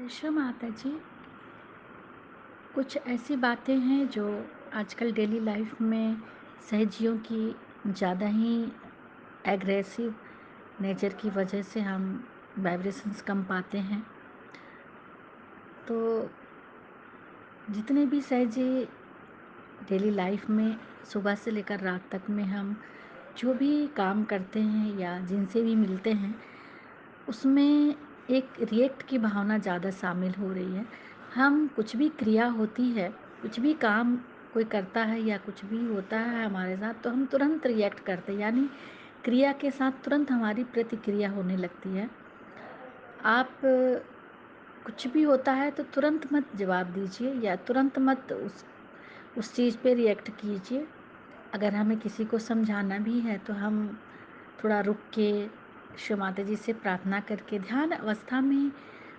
विश्व माता जी, कुछ ऐसी बातें हैं जो आजकल डेली लाइफ में सहजियों की ज़्यादा ही एग्रेसिव नेचर की वजह से हम वाइब्रेशंस कम पाते हैं। तो जितने भी सहजी डेली लाइफ में सुबह से लेकर रात तक में हम जो भी काम करते हैं या जिनसे भी मिलते हैं, उसमें एक रिएक्ट की भावना ज़्यादा शामिल हो रही है। हम कुछ भी क्रिया होती है, कुछ भी काम कोई करता है या कुछ भी होता है हमारे साथ, तो हम तुरंत रिएक्ट करते हैं, यानी क्रिया के साथ तुरंत हमारी प्रतिक्रिया होने लगती है। आप कुछ भी होता है तो तुरंत मत जवाब दीजिए या तुरंत मत उस चीज़ पे रिएक्ट कीजिए। अगर हमें किसी को समझाना भी है तो हम थोड़ा रुक के शिव माता जी से प्रार्थना करके ध्यान अवस्था में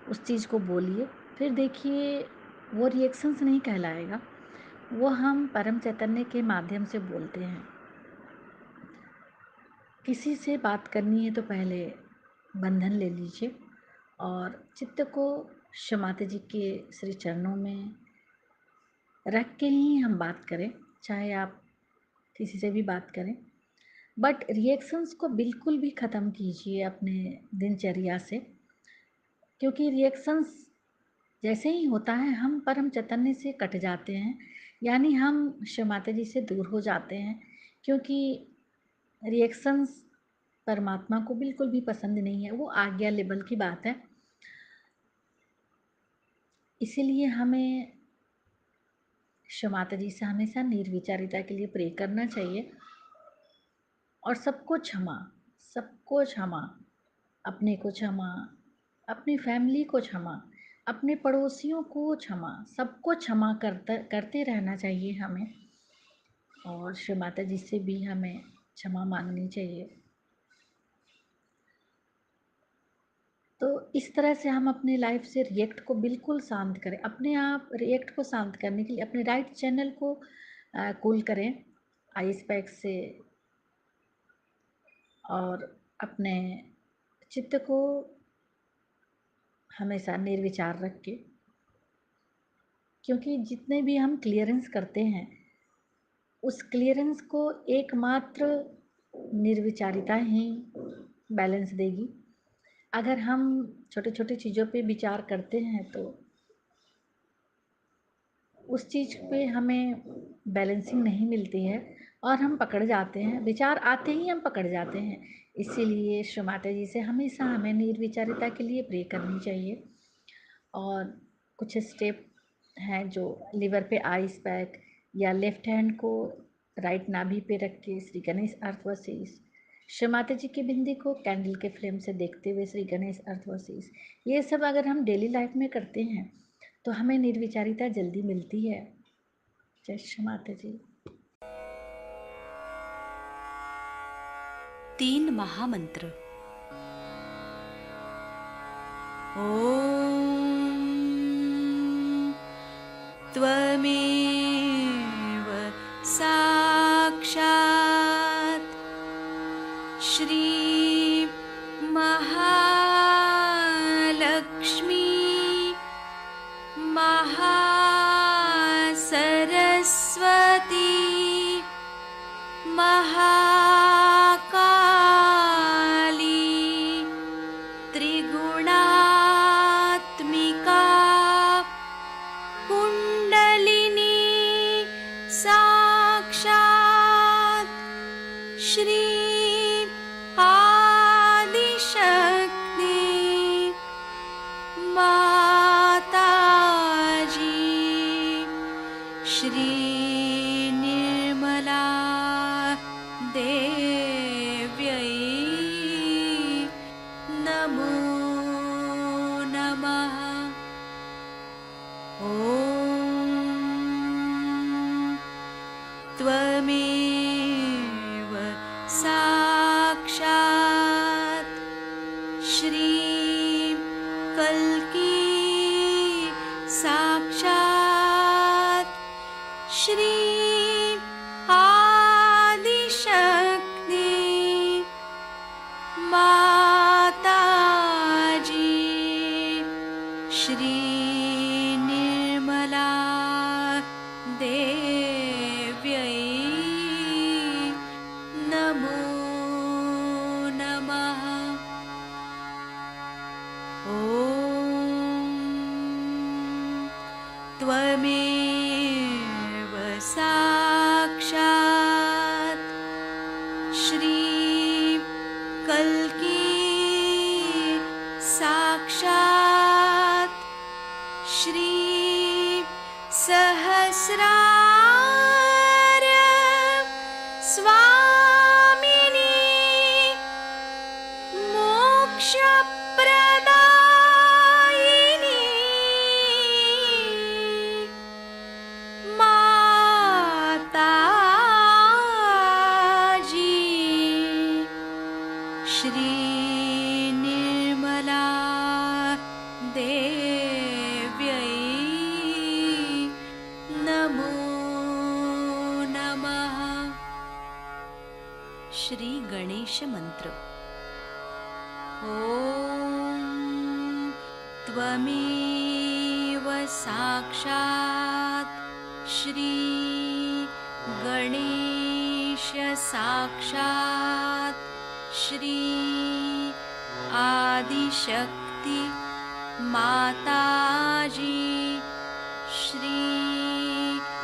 उस चीज़ को बोलिए। फिर देखिए, वो रिएक्शंस नहीं कहलाएगा, वो हम परम चैतन्य के माध्यम से बोलते हैं। किसी से बात करनी है तो पहले बंधन ले लीजिए और चित्त को शिव माता जी के श्री चरणों में रख के ही हम बात करें, चाहे आप किसी से भी बात करें। बट रिएक्शंस को बिल्कुल भी ख़त्म कीजिए अपने दिनचर्या से, क्योंकि रिएक्शंस जैसे ही होता है हम परम चैतन्य से कट जाते हैं, यानी हम शिव माता जी से दूर हो जाते हैं। क्योंकि रिएक्शंस परमात्मा को बिल्कुल भी पसंद नहीं है, वो आज्ञा लेवल की बात है। इसीलिए हमें शिव माता जी से हमेशा निर्विचारिता के लिए प्रे करना चाहिए और सबको क्षमा, अपने को क्षमा, अपनी फैमिली को क्षमा, अपने पड़ोसियों को क्षमा, सबको क्षमा करते रहना चाहिए हमें। और शिव माता जी से भी हमें क्षमा मांगनी चाहिए। तो इस तरह से हम अपने लाइफ से रिएक्ट को बिल्कुल शांत करें। अपने आप रिएक्ट को शांत करने के लिए अपने राइट चैनल को कूल करें आइस पैक से, और अपने चित्त को हमेशा निर्विचार रख के, क्योंकि जितने भी हम क्लियरेंस करते हैं उस क्लियरेंस को एकमात्र निर्विचारिता ही बैलेंस देगी। अगर हम छोटे छोटे चीज़ों पे विचार करते हैं तो उस चीज़ पे हमें बैलेंसिंग नहीं मिलती है और हम पकड़ जाते हैं, विचार आते ही हम पकड़ जाते हैं। इसीलिए शिव माता जी से हमेशा हमें निर्विचारिता के लिए प्रे करनी चाहिए। और कुछ स्टेप हैं जो लिवर पे आइस पैक या लेफ्ट हैंड को राइट नाभि पे रख के श्री गणेश अर्थवशीष, शिव माता जी की बिंदी को कैंडल के फ्लेम से देखते हुए श्री गणेश अर्थवशीष, ये सब अगर हम डेली लाइफ में करते हैं तो हमें निर्विचारिता जल्दी मिलती है। जय शिव माता जी। 3 महामंत्र। ॐ त्वमेव साक्षात् श्री महालक्ष्मी महासरस्वती महाकाली त्रिगुणात्मिका कुण्डलिनी साक्षात् श्री आदिशक्ति माताजी श्री निर्मला देव्यै नमो नमः। ॐ त्वमेव साक्षात् श्री कल्की साक्षात् श्री आदिशक्ति माताजी श्री त्वमेव साक्षात् श्री कल्की साक्षात् श्री सहस्रार्य स्वामिनी मोक्षप्रदायिनी माताजी श्री निर्मला देव्यै नमो नमः। श्री गणेश मंत्र। ॐ त्वमेव साक्षात् श्री गणेश साक्षात् श्री आदिशक्ति माताजी श्री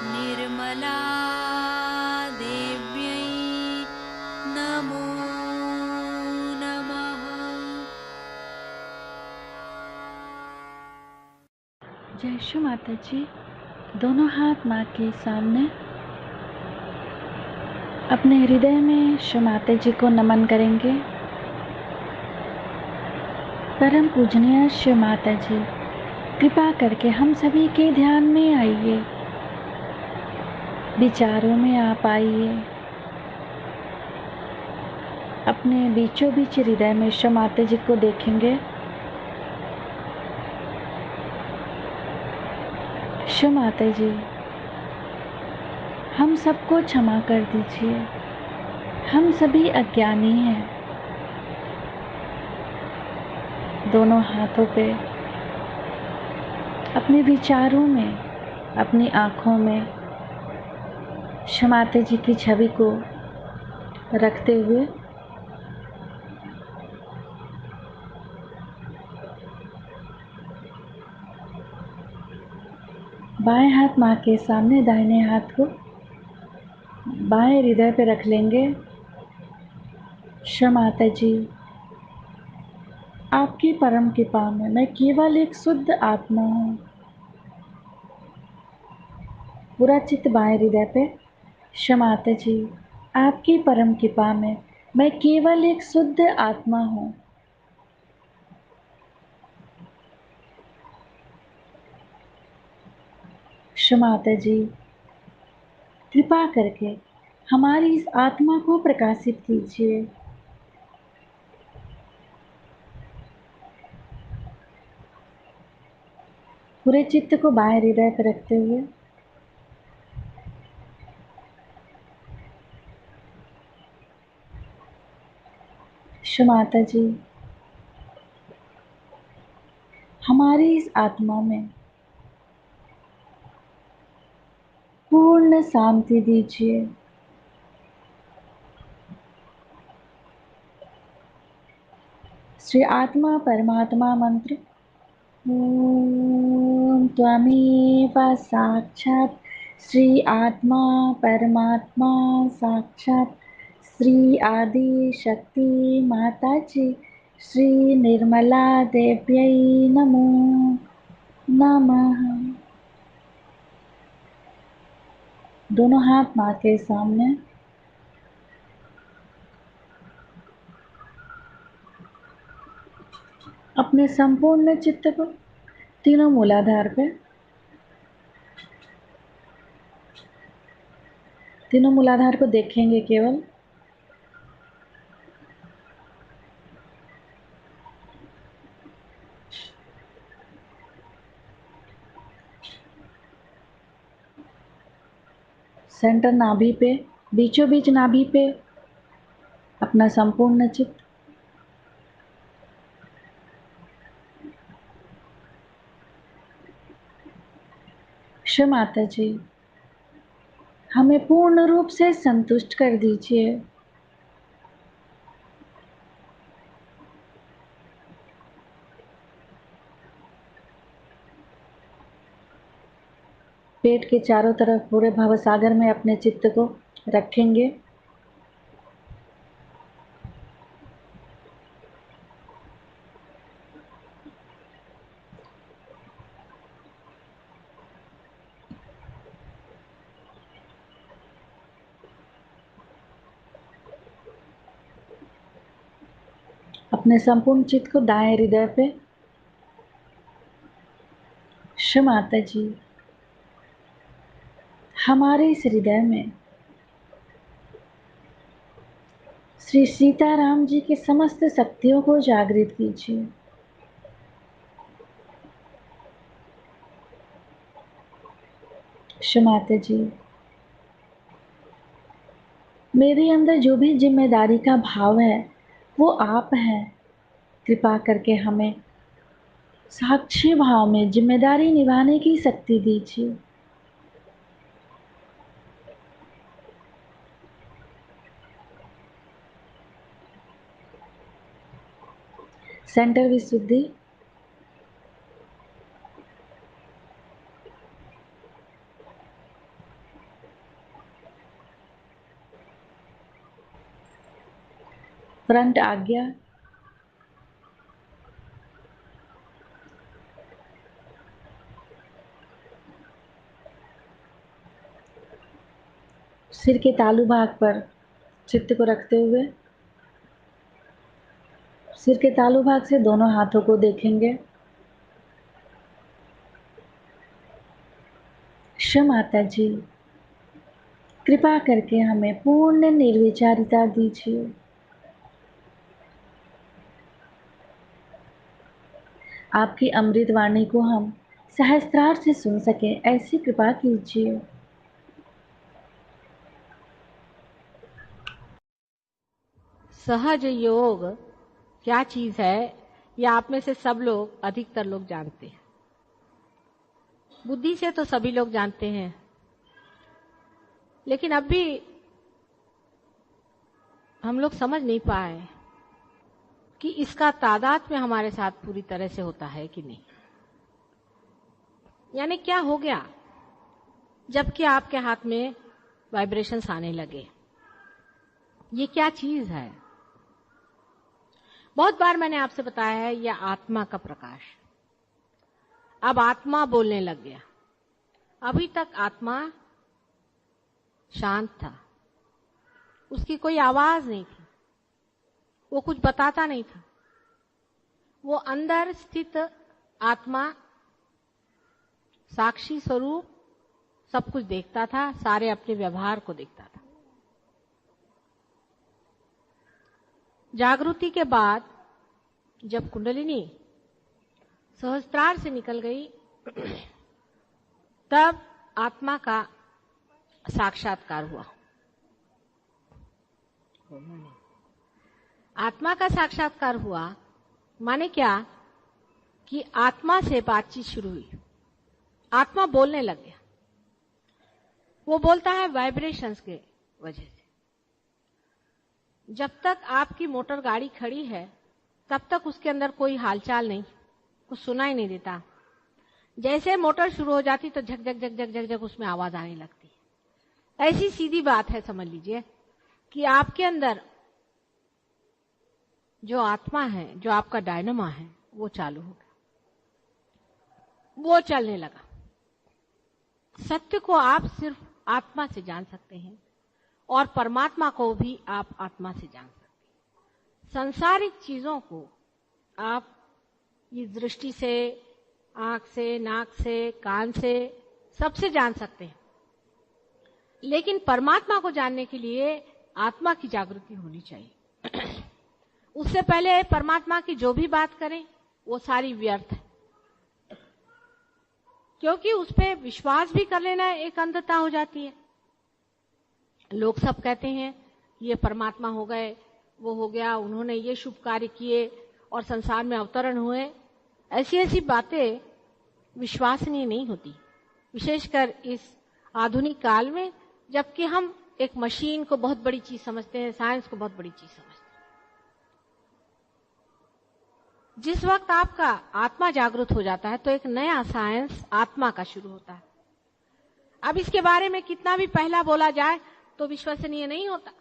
निर्मला देव्यै नमो नमः। जय श्री माता जी। दोनों हाथ माँ के सामने अपने हृदय में श्री माता जी को नमन करेंगे। परम पूजनीय श्री माता जी, कृपा करके हम सभी के ध्यान में आइए, विचारों में आप आइए। अपने बीचों बीच हृदय में श्री माता जी को देखेंगे। श्री माता जी, हम सबको क्षमा कर दीजिए, हम सभी अज्ञानी हैं। दोनों हाथों पे अपने विचारों में, अपनी आँखों में श्री माता जी की छवि को रखते हुए बाएं हाथ माँ के सामने, दाहिने हाथ को बाएं हृदय पे रख लेंगे। श्री माता जी, आपकी परम कृपा में मैं केवल एक शुद्ध आत्मा हूँ। पूरा चित्त बाएं हृदय पे। श्री माता जी, आपकी परम कृपा में मैं केवल एक शुद्ध आत्मा हूँ। श्री माता जी, कृपा करके हमारी इस आत्मा को प्रकाशित कीजिए। पूरे चित्त को बाएं हृदय पर रखते हुए श्री माता जी, हमारी इस आत्मा में पूर्ण शांति दीजिए। श्री आत्मा परमात्मा मंत्र। ओम त्वमेव साक्षात् श्री आत्मा परमात्मा साक्षात् श्री आदि शक्ति माता जी श्री निर्मला देव्यै नमो नमः। दोनों हाथ माँ के सामने अपने संपूर्ण चित्त को तीनों मूलाधार पे, तीनों मूलाधार को देखेंगे केवल। सेंटर नाभि पे, बीचों बीच नाभि पे अपना संपूर्ण चित्त। श्री माता जी, हमें पूर्ण रूप से संतुष्ट कर दीजिए। पेट के चारों तरफ पूरे भवसागर में अपने चित्त को रखेंगे। अपने संपूर्ण चित्त को दाएं हृदय पे। श्री माता जी, हमारे इस हृदय में श्री सीताराम जी की समस्त शक्तियों को जागृत कीजिए। श्री माता जी, मेरे अंदर जो भी जिम्मेदारी का भाव है वो आप हैं। कृपा करके हमें साक्षी भाव में जिम्मेदारी निभाने की शक्ति दीजिए। सेंटर विशुद्धि। फ्रंट आज्ञा। सिर के तालू भाग पर चित्त को रखते हुए सिर के तालू भाग से दोनों हाथों को देखेंगे। श्री माता जी, कृपा करके हमें पूर्ण निर्विचारिता दीजिए। आपकी अमृत वाणी को हम सहस्त्रार से सुन सके ऐसी कृपा कीजिए। सहज योग क्या चीज है, यह आप में से सब लोग, अधिकतर लोग जानते हैं। बुद्धि से तो सभी लोग जानते हैं, लेकिन अब भी हम लोग समझ नहीं पाए कि इसका तादाद में हमारे साथ पूरी तरह से होता है कि नहीं। यानी क्या हो गया जबकि आपके हाथ में वाइब्रेशंस आने लगे। ये क्या चीज है? बहुत बार मैंने आपसे बताया है, यह आत्मा का प्रकाश। अब आत्मा बोलने लग गया। अभी तक आत्मा शांत था, उसकी कोई आवाज नहीं थी, वो कुछ बताता नहीं था। वो अंदर स्थित आत्मा साक्षी स्वरूप सब कुछ देखता था, सारे अपने व्यवहार को देखता था। जागृति के बाद जब कुंडलिनी सहस्त्रार से निकल गई, तब आत्मा का साक्षात्कार हुआ। आत्मा का साक्षात्कार हुआ माने क्या कि आत्मा से बातचीत शुरू हुई। आत्मा बोलने लग गया। वो बोलता है वाइब्रेशंस के वजह से। जब तक आपकी मोटर गाड़ी खड़ी है तब तक उसके अंदर कोई हालचाल नहीं, कुछ सुनाई नहीं देता। जैसे मोटर शुरू हो जाती तो झक झक झक झक झक झक उसमें आवाज आने लगती। ऐसी सीधी बात है, समझ लीजिए कि आपके अंदर जो आत्मा है, जो आपका डायनामा है, वो चालू हो गया, वो चलने लगा। सत्य को आप सिर्फ आत्मा से जान सकते हैं और परमात्मा को भी आप आत्मा से जान सकते हैं। सांसारिक चीजों को आप इस दृष्टि से, आंख से, नाक से, कान से, सबसे जान सकते हैं, लेकिन परमात्मा को जानने के लिए आत्मा की जागृति होनी चाहिए। उससे पहले परमात्मा की जो भी बात करें वो सारी व्यर्थ है, क्योंकि उस पर विश्वास भी कर लेना एक अंधता हो जाती है। लोग सब कहते हैं ये परमात्मा हो गए, वो हो गया, उन्होंने ये शुभ कार्य किए और संसार में अवतरण हुए। ऐसी ऐसी बातें विश्वसनीय नहीं होती, विशेषकर इस आधुनिक काल में, जबकि हम एक मशीन को बहुत बड़ी चीज समझते हैं, साइंस को बहुत बड़ी चीज समझते हैं। जिस वक्त आपका आत्मा जागृत हो जाता है तो एक नया साइंस आत्मा का शुरू होता है। अब इसके बारे में कितना भी पहला बोला जाए तो विश्वसनीय नहीं होता।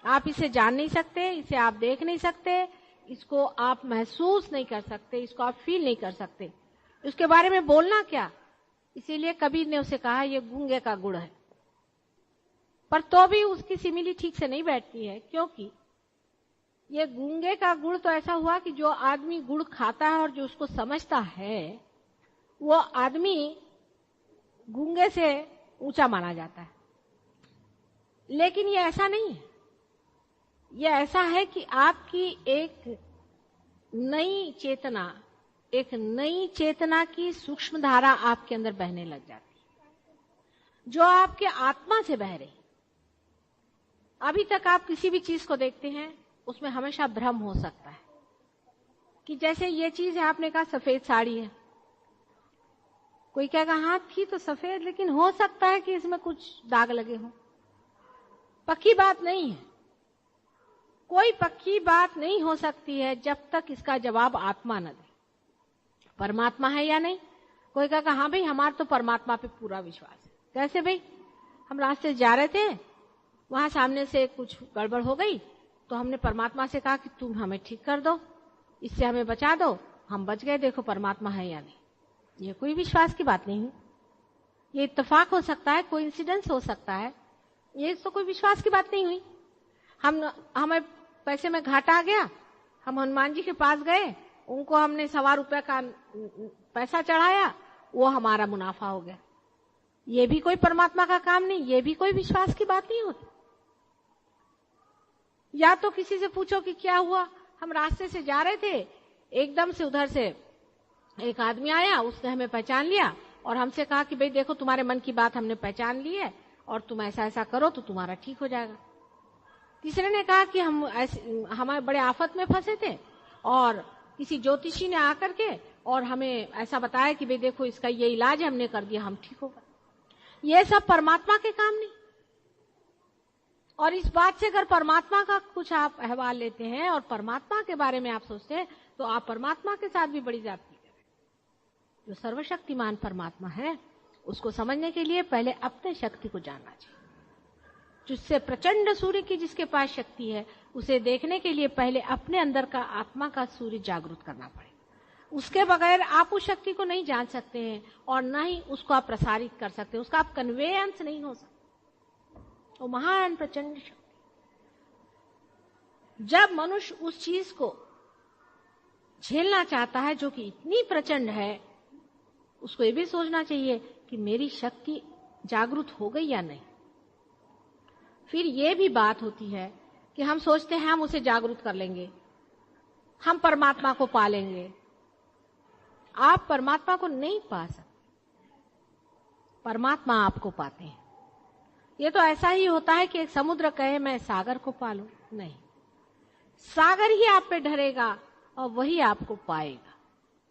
आप इसे जान नहीं सकते, इसे आप देख नहीं सकते, इसको आप महसूस नहीं कर सकते, इसको आप फील नहीं कर सकते। उसके बारे में बोलना क्या। इसीलिए कबीर ने उसे कहा ये गूंगे का गुड़ है। पर तो भी उसकी सिमिली ठीक से नहीं बैठती है, क्योंकि ये गूंगे का गुड़ तो ऐसा हुआ कि जो आदमी गुड़ खाता है और जो उसको समझता है, वो आदमी गूंगे से ऊंचा माना जाता है। लेकिन ये ऐसा नहीं है। ये ऐसा है कि आपकी एक नई चेतना की सूक्ष्म धारा आपके अंदर बहने लग जाती है, जो आपके आत्मा से बह रही। अभी तक आप किसी भी चीज को देखते हैं, उसमें हमेशा भ्रम हो सकता है कि जैसे ये चीज है, आपने कहा सफेद साड़ी है, कोई कहेगा हाँ थी तो सफेद, लेकिन हो सकता है कि इसमें कुछ दाग लगे हों। पक्की बात नहीं है। कोई पक्की बात नहीं हो सकती है जब तक इसका जवाब आत्मा न दे। परमात्मा है या नहीं। कोई कहेगा हाँ भाई हमारा तो परमात्मा पे पूरा विश्वास है। कैसे भाई। हम रास्ते जा रहे थे, वहां सामने से कुछ गड़बड़ हो गई, तो हमने परमात्मा से कहा कि तुम हमें ठीक कर दो, इससे हमें बचा दो। हम बच गए। देखो परमात्मा है या नहीं। ये कोई विश्वास की बात नहीं हुई। ये इत्तेफाक हो सकता है, कोई इंसिडेंस हो सकता है, ये तो कोई विश्वास की बात नहीं हुई। हमें पैसे में घाटा आ गया, हम हनुमान जी के पास गए, उनको हमने ₹1.25 का पैसा चढ़ाया, वो हमारा मुनाफा हो गया। ये भी कोई परमात्मा का काम नहीं, ये भी कोई विश्वास की बात नहीं होती। या तो किसी से पूछो कि क्या हुआ। हम रास्ते से जा रहे थे, एकदम से उधर से एक आदमी आया, उसने हमें पहचान लिया और हमसे कहा कि भाई देखो तुम्हारे मन की बात हमने पहचान ली है और तुम ऐसा ऐसा करो तो तुम्हारा ठीक हो जाएगा। तीसरे ने कहा कि हमारे बड़े आफत में फंसे थे और किसी ज्योतिषी ने आकर के और हमें ऐसा बताया कि भाई देखो इसका ये इलाज हमने कर दिया, हम ठीक हो गए। ये सब परमात्मा के काम नहीं। और इस बात से अगर परमात्मा का कुछ आप अहवाल लेते हैं और परमात्मा के बारे में आप सोचते हैं, तो आप परमात्मा के साथ भी बड़ी जाती करें। जो सर्वशक्तिमान परमात्मा है, उसको समझने के लिए पहले अपने शक्ति को जानना चाहिए। जिससे प्रचंड सूर्य की जिसके पास शक्ति है, उसे देखने के लिए पहले अपने अंदर का आत्मा का सूर्य जागृत करना पड़ेगा। उसके बगैर आप उस शक्ति को नहीं जान सकते हैं और न ही उसको आप प्रसारित कर सकते हैं। उसका आप कन्वेयंस नहीं हो सकता। वो महान प्रचंड शक्ति। जब मनुष्य उस चीज को झेलना चाहता है जो कि इतनी प्रचंड है, उसको ये भी सोचना चाहिए कि मेरी शक्ति जागृत हो गई या नहीं। फिर ये भी बात होती है कि हम सोचते हैं हम उसे जागृत कर लेंगे, हम परमात्मा को पा लेंगे। आप परमात्मा को नहीं पा सकते, परमात्मा आपको पाते हैं। ये तो ऐसा ही होता है कि एक समुद्र कहे मैं सागर को पालूं, नहीं, सागर ही आप पे ढरेगा और वही आपको पाएगा।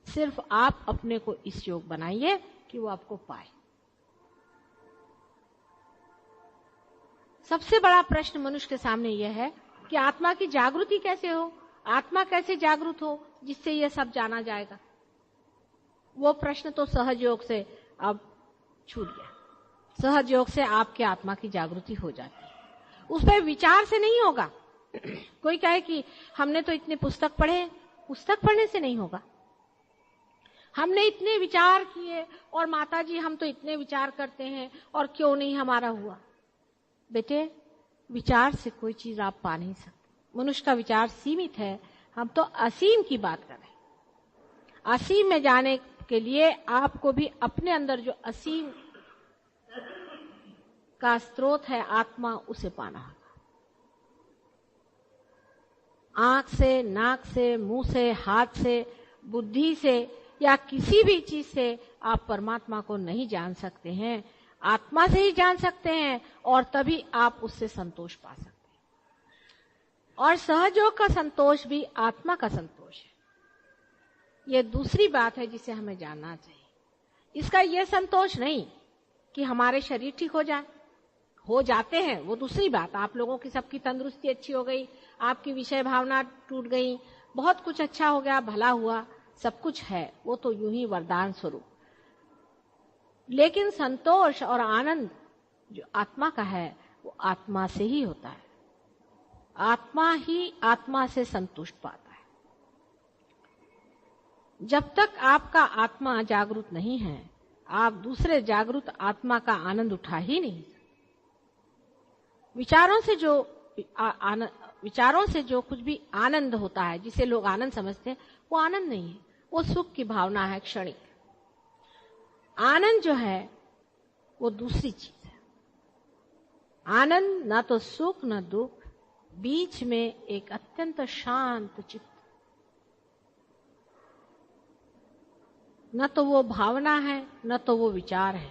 सिर्फ आप अपने को इस योग बनाइए कि वो आपको पाए। सबसे बड़ा प्रश्न मनुष्य के सामने यह है कि आत्मा की जागृति कैसे हो, आत्मा कैसे जागृत हो जिससे यह सब जाना जाएगा। वो प्रश्न तो सहज योग से अब छूट गया। सहज योग से आपके आत्मा की जागृति हो जाती है। उस पर विचार से नहीं होगा। कोई कहे कि हमने तो इतने पुस्तक पढ़े, पुस्तक पढ़ने से नहीं होगा। हमने इतने विचार किए और माता जी हम तो इतने विचार करते हैं और क्यों नहीं हमारा हुआ। बेटे, विचार से कोई चीज आप पा नहीं सकते। मनुष्य का विचार सीमित है, हम तो असीम की बात कर रहे हैं। असीम में जाने के लिए आपको भी अपने अंदर जो असीम का स्रोत है आत्मा, उसे पाना होगा। आंख से, नाक से, मुंह से, हाथ से, बुद्धि से या किसी भी चीज से आप परमात्मा को नहीं जान सकते हैं। आत्मा से ही जान सकते हैं और तभी आप उससे संतोष पा सकते हैं। और सहयोग का संतोष भी आत्मा का संतोष है। यह दूसरी बात है जिसे हमें जानना चाहिए। इसका यह संतोष नहीं कि हमारे शरीर ठीक हो जाए, हो जाते हैं, वो दूसरी बात। आप लोगों की सबकी तंदुरुस्ती अच्छी हो गई, आपकी विषय भावना टूट गई, बहुत कुछ अच्छा हो गया, भला हुआ, सब कुछ है, वो तो यूं ही वरदान स्वरूप। लेकिन संतोष और आनंद जो आत्मा का है वो आत्मा से ही होता है। आत्मा ही आत्मा से संतुष्ट पाता है। जब तक आपका आत्मा जागरूक नहीं है, आप दूसरे जागरूक आत्मा का आनंद उठा ही नहीं। विचारों से जो कुछ भी आनंद होता है, जिसे लोग आनंद समझते हैं, वो आनंद नहीं है, वो सुख की भावना है, क्षणिक। आनंद जो है वो दूसरी चीज है। आनंद ना तो सुख न दुख, बीच में एक अत्यंत शांत चित्त। न तो वो भावना है, न तो वो विचार है।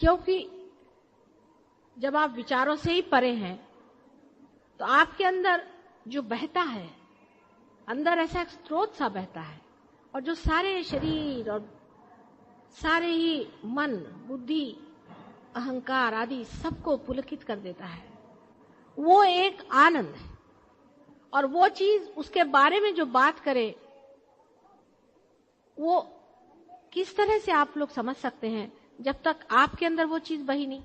क्योंकि जब आप विचारों से ही परे हैं तो आपके अंदर जो बहता है, अंदर ऐसा एक स्रोत सा बहता है, और जो सारे शरीर और सारे ही मन, बुद्धि, अहंकार आदि सबको पुलकित कर देता है, वो एक आनंद है। और वो चीज, उसके बारे में जो बात करे, वो किस तरह से आप लोग समझ सकते हैं जब तक आपके अंदर वो चीज बही नहीं।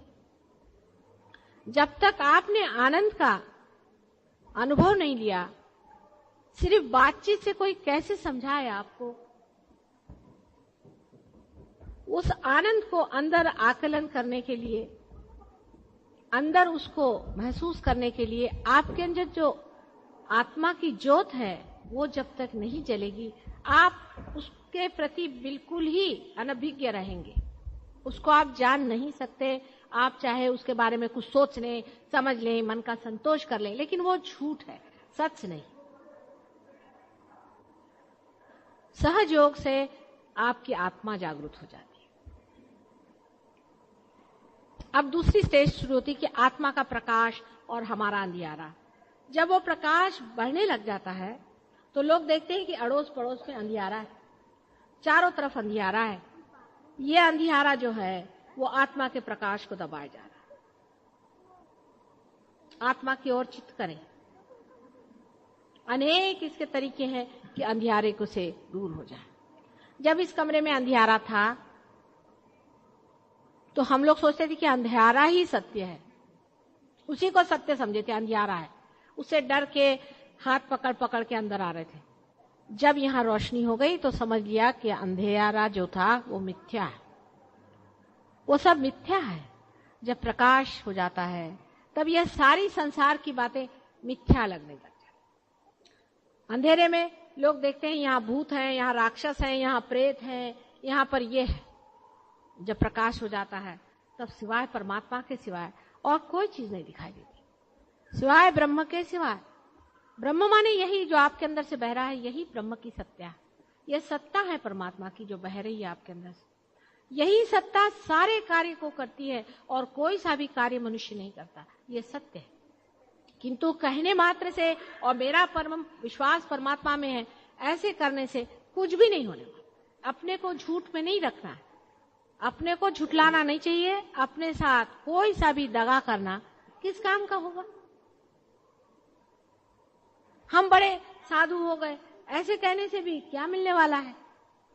जब तक आपने आनंद का अनुभव नहीं लिया, सिर्फ बातचीत से कोई कैसे समझाए आपको, उस आनंद को अंदर आकलन करने के लिए, अंदर उसको महसूस करने के लिए आपके अंदर जो आत्मा की ज्योत है वो जब तक नहीं जलेगी, आप उसके प्रति बिल्कुल ही अनभिज्ञ रहेंगे। उसको आप जान नहीं सकते। आप चाहे उसके बारे में कुछ सोच लें, समझ लें, मन का संतोष कर लें, लेकिन वो झूठ है, सच नहीं। सहज योग से आपकी आत्मा जागृत हो जाती है। अब दूसरी स्टेज शुरू होती है कि आत्मा का प्रकाश और हमारा अंधियारा। जब वो प्रकाश बढ़ने लग जाता है तो लोग देखते हैं कि अड़ोस पड़ोस में अंधियारा है, चारों तरफ अंधियारा है। ये अंधियारा जो है वो आत्मा के प्रकाश को दबाए जा रहा है। आत्मा की ओर चित्त करें। अनेक इसके तरीके हैं कि अंधियारे को से दूर हो जाए। जब इस कमरे में अंधियारा था तो हम लोग सोचते थे कि अंधियारा ही सत्य है, उसी को सत्य समझे थे, अंधियारा है। उससे डर के हाथ पकड़ पकड़ के अंदर आ रहे थे। जब यहां रोशनी हो गई तो समझ लिया कि अंधेरा जो था वो मिथ्या है, वो सब मिथ्या है। जब प्रकाश हो जाता है तब यह सारी संसार की बातें मिथ्या लगने लग जाती। अंधेरे में लोग देखते हैं यहाँ भूत हैं, यहाँ राक्षस हैं, यहाँ प्रेत हैं, यहाँ पर ये है। जब प्रकाश हो जाता है तब सिवाय परमात्मा के सिवाय और कोई चीज नहीं दिखाई देती, सिवाय ब्रह्म के सिवाय। ब्रह्म माने यही जो आपके अंदर से बह रहा है, यही ब्रह्म की सत्ता है। यह सत्ता है परमात्मा की जो बह रही है आपके अंदर से। यही सत्ता सारे कार्य को करती है और कोई सा भी कार्य मनुष्य नहीं करता, ये सत्य है। किंतु कहने मात्र से और मेरा परम विश्वास परमात्मा में है, ऐसे करने से कुछ भी नहीं होने वाला। अपने को झूठ में नहीं रखना है, अपने को झुठलाना नहीं चाहिए। अपने साथ कोई सा भी दगा करना किस काम का होगा। हम बड़े साधु हो गए, ऐसे कहने से भी क्या मिलने वाला है।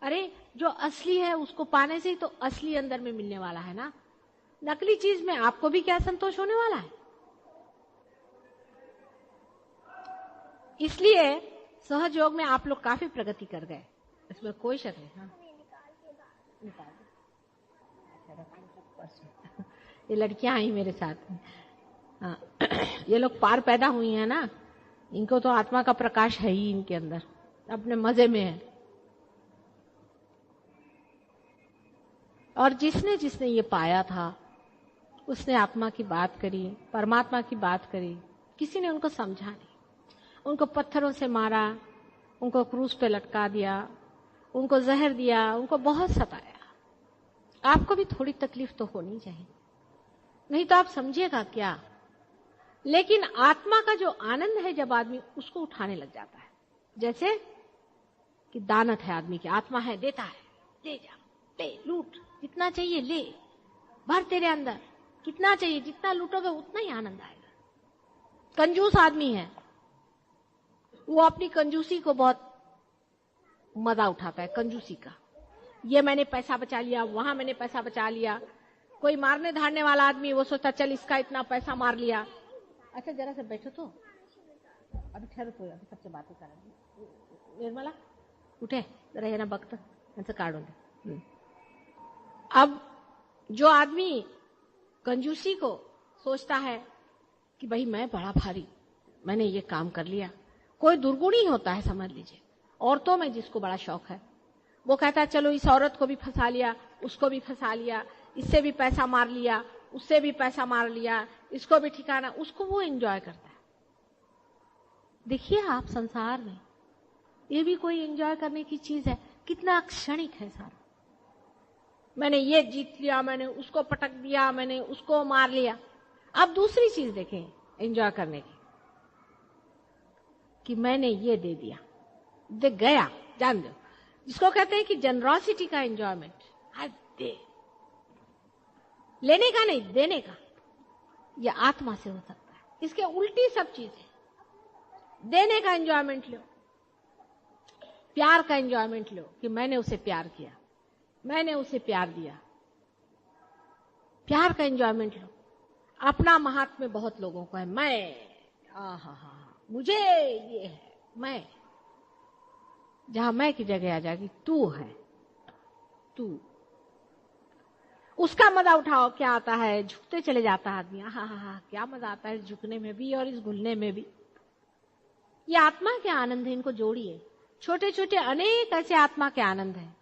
अरे जो असली है उसको पाने से ही तो असली अंदर में मिलने वाला है ना। नकली चीज में आपको भी क्या संतोष होने वाला है। इसलिए सहज योग में आप लोग काफी प्रगति कर गए, इसमें कोई शक नहीं। हाँ? ये लड़कियां आई मेरे साथ में। हाँ। ये लोग पार पैदा हुई हैं ना, इनको तो आत्मा का प्रकाश है ही इनके अंदर, अपने मजे में है। और जिसने जिसने ये पाया था उसने आत्मा की बात करी, परमात्मा की बात करी। किसी ने उनको समझा नहीं, उनको पत्थरों से मारा, उनको क्रूस पे लटका दिया, उनको जहर दिया, उनको बहुत सताया। आपको भी थोड़ी तकलीफ तो होनी चाहिए, नहीं तो आप समझिएगा क्या। लेकिन आत्मा का जो आनंद है जब आदमी उसको उठाने लग जाता है, जैसे कि दानत है आदमी की, आत्मा है, देता है, ले जा, ले, लूट, जितना चाहिए ले, भर तेरे अंदर, कितना चाहिए, जितना लूटोगे उतना ही आनंद आएगा। कंजूस आदमी है, वो अपनी कंजूसी को बहुत मजा उठाता है, कंजूसी का। ये मैंने पैसा बचा लिया, वहां मैंने पैसा बचा लिया। कोई मारने धारने वाला आदमी वो सोचता चल इसका इतना पैसा मार लिया। अच्छा जरा से बैठो तो, अभी ठहरो तो, अभी सबसे बातें करेंगे। निर्मला उठे जरा, ये ना वक्त इनसे काटूंगी। अब जो आदमी कंजूसी को सोचता है कि भाई मैं बड़ा भारी, मैंने ये काम कर लिया, कोई दुर्गुणी होता है समझ लीजिए। औरतों में जिसको बड़ा शौक है वो कहता है चलो इस औरत को भी फंसा लिया, उसको भी फंसा लिया, इससे भी पैसा मार लिया, उससे भी पैसा मार लिया, इसको भी ठिकाना, उसको वो एंजॉय करता है। देखिए आप संसार में ये भी कोई एंजॉय करने की चीज है, कितना क्षणिक है सारा। मैंने ये जीत लिया, मैंने उसको पटक दिया, मैंने उसको मार लिया। अब दूसरी चीज देखें एंजॉय करने की, कि मैंने ये दे दिया, देख गया, जान दो, जिसको कहते हैं कि जनरॉसिटी का एंजॉयमेंट। दे, लेने का नहीं, देने का। ये आत्मा से हो सकता है। इसके उल्टी सब चीजें। देने का एंजॉयमेंट लो, प्यार का एंजॉयमेंट लो कि मैंने उसे प्यार किया, मैंने उसे प्यार दिया, प्यार का एंजॉयमेंट लो। अपना महात्म्य बहुत लोगों को है, मैं मुझे ये है, मैं। जहां मैं की जगह आ जाएगी तू है, तू। उसका मजा उठाओ, क्या आता है, झुकते चले जाता है आदमी। हा क्या मजा आता है झुकने में भी और इस घुलने में भी। ये आत्मा के आनंद है, इनको जोड़िए। छोटे छोटे अनेक ऐसे आत्मा के आनंद हैं।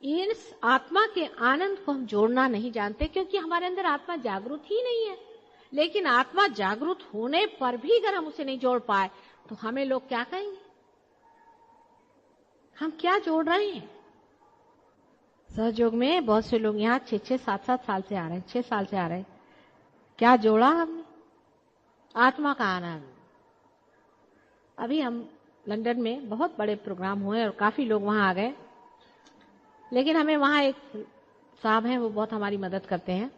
इस आत्मा के आनंद को हम जोड़ना नहीं जानते, क्योंकि हमारे अंदर आत्मा जागरूक ही नहीं है। लेकिन आत्मा जागरूक होने पर भी अगर हम उसे नहीं जोड़ पाए तो हमें लोग क्या कहेंगे, हम क्या जोड़ रहे हैं। सहयोग में बहुत से लोग यहाँ 6-6, 7-7 साल से आ रहे हैं, 6 साल से आ रहे हैं। क्या जोड़ा हमने? आत्मा का आनंद। अभी हम लंदन में बहुत बड़े प्रोग्राम हुए और काफी लोग वहां आ गए, लेकिन हमें वहां एक साहब हैं, वो बहुत हमारी मदद करते हैं।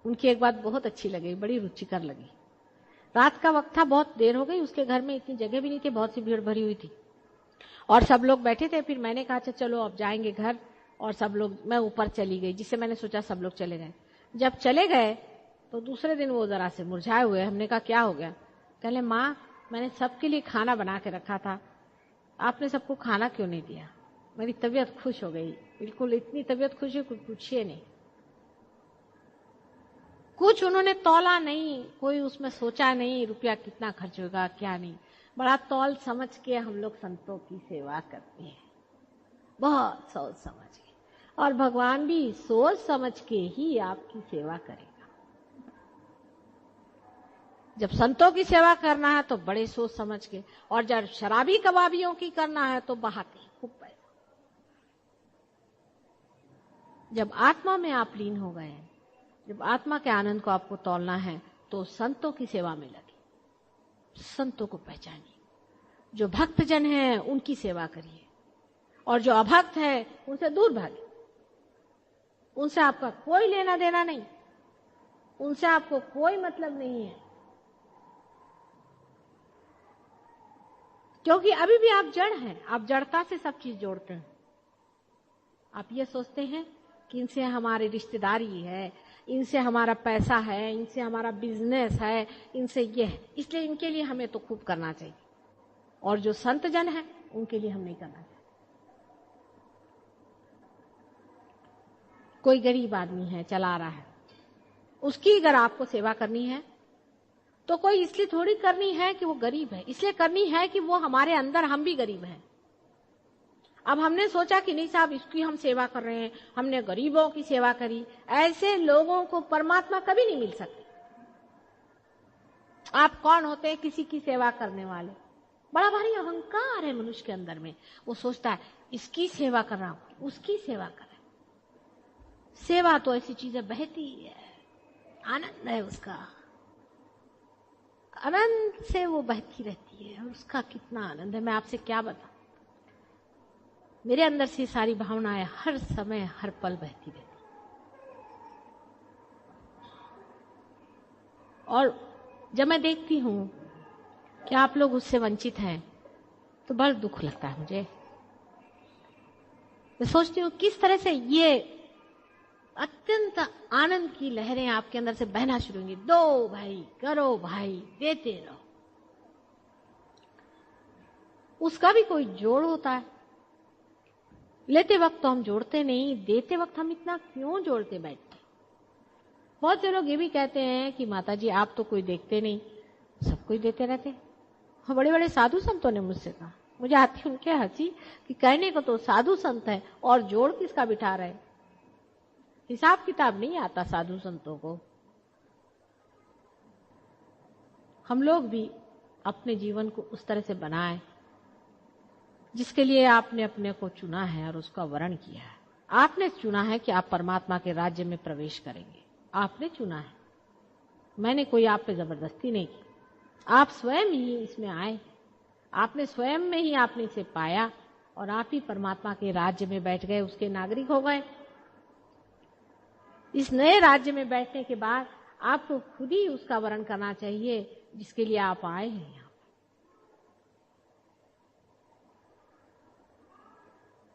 उनकी एक बात बहुत अच्छी लगी, बड़ी रुचिकर लगी। रात का वक्त था, बहुत देर हो गई, उसके घर में इतनी जगह भी नहीं थी, बहुत सी भीड़ भरी हुई थी और सब लोग बैठे थे। फिर मैंने कहा अच्छा चलो अब जाएंगे घर, और सब लोग, मैं ऊपर चली गई, जिससे मैंने सोचा सब लोग चले गए। जब चले गए तो दूसरे दिन वो जरा से मुरझाए हुए। हमने कहा क्या हो गया? कहले माँ मैंने सबके लिए खाना बना के रखा था, आपने सबको खाना क्यों नहीं दिया? मेरी तबीयत खुश हो गई, बिल्कुल इतनी तबीयत खुश है कुछ पूछिए नहीं। कुछ उन्होंने तौला नहीं, कोई उसमें सोचा नहीं रुपया कितना खर्च होगा क्या नहीं। बड़ा तौल समझ के हम लोग संतों की सेवा करते हैं, बहुत सोच समझ के। और भगवान भी सोच समझ के ही आपकी सेवा करेगा। जब संतों की सेवा करना है तो बड़े सोच समझ के, और जब शराबी कबाबियों की करना है तो बहाते खूब पैसा। जब आत्मा में आप लीन हो गए, जब आत्मा के आनंद को आपको तौलना है तो संतों की सेवा में लगे, संतों को पहचानिए। जो भक्त जन हैं उनकी सेवा करिए, और जो अभक्त है उनसे दूर भागे। उनसे आपका कोई लेना देना नहीं, उनसे आपको कोई मतलब नहीं है, क्योंकि अभी भी आप जड़ हैं। आप जड़ता से सब चीज जोड़ते हैं। आप ये सोचते हैं कि इनसे हमारी रिश्तेदारी है, इनसे हमारा पैसा है, इनसे हमारा बिजनेस है, इनसे ये है, इसलिए इनके लिए हमें तो खूब करना चाहिए। और जो संत जन है उनके लिए हम नहीं करना चाहिए। कोई गरीब आदमी है, चला रहा है, उसकी अगर आपको सेवा करनी है तो कोई इसलिए थोड़ी करनी है कि वो गरीब है, इसलिए करनी है कि वो हमारे अंदर हम भी गरीब हैं। अब हमने सोचा कि नहीं साहब इसकी हम सेवा कर रहे हैं, हमने गरीबों की सेवा करी। ऐसे लोगों को परमात्मा कभी नहीं मिल सकते। आप कौन होते हैं किसी की सेवा करने वाले? बड़ा भारी अहंकार है मनुष्य के अंदर में। वो सोचता है इसकी सेवा कर रहा हूं, उसकी सेवा कर रहा हूं। सेवा तो ऐसी चीजें बहती है, आनंद है उसका, आनंद से वो बहती रहती है, और उसका कितना आनंद है मैं आपसे क्या बताऊं। मेरे अंदर से सारी भावनाएं हर समय हर पल बहती रहती, और जब मैं देखती हूं कि आप लोग उससे वंचित हैं तो बड़ा दुख लगता है मुझे। मैं सोचती हूँ किस तरह से ये अत्यंत आनंद की लहरें आपके अंदर से बहना शुरू होंगी। दो भाई, करो भाई, देते रहो। उसका भी कोई जोड़ होता है। लेते वक्त तो हम जोड़ते नहीं, देते वक्त हम इतना क्यों जोड़ते बैठते। बहुत से लोग ये भी कहते हैं कि माता जी आप तो कोई देखते नहीं, सब कोई देते रहते। हाँ, बड़े बड़े साधु संतों ने मुझसे कहा, मुझे आती उनके हंसी कि कहने को तो साधु संत है और जोड़ किसका बिठा रहे। हिसाब किताब नहीं आता साधु संतों को। हम लोग भी अपने जीवन को उस तरह से बनाएं जिसके लिए आपने अपने को चुना है और उसका वर्ण किया है। आपने चुना है कि आप परमात्मा के राज्य में प्रवेश करेंगे, आपने चुना है। मैंने कोई आप पे जबरदस्ती नहीं की, आप स्वयं ही इसमें आए। आपने स्वयं में ही आपने इसे पाया और आप ही परमात्मा के राज्य में बैठ गए, उसके नागरिक हो गए। इस नए राज्य में बैठने के बाद आपको खुद ही उसका वर्ण करना चाहिए जिसके लिए आप आए हैं यहाँ।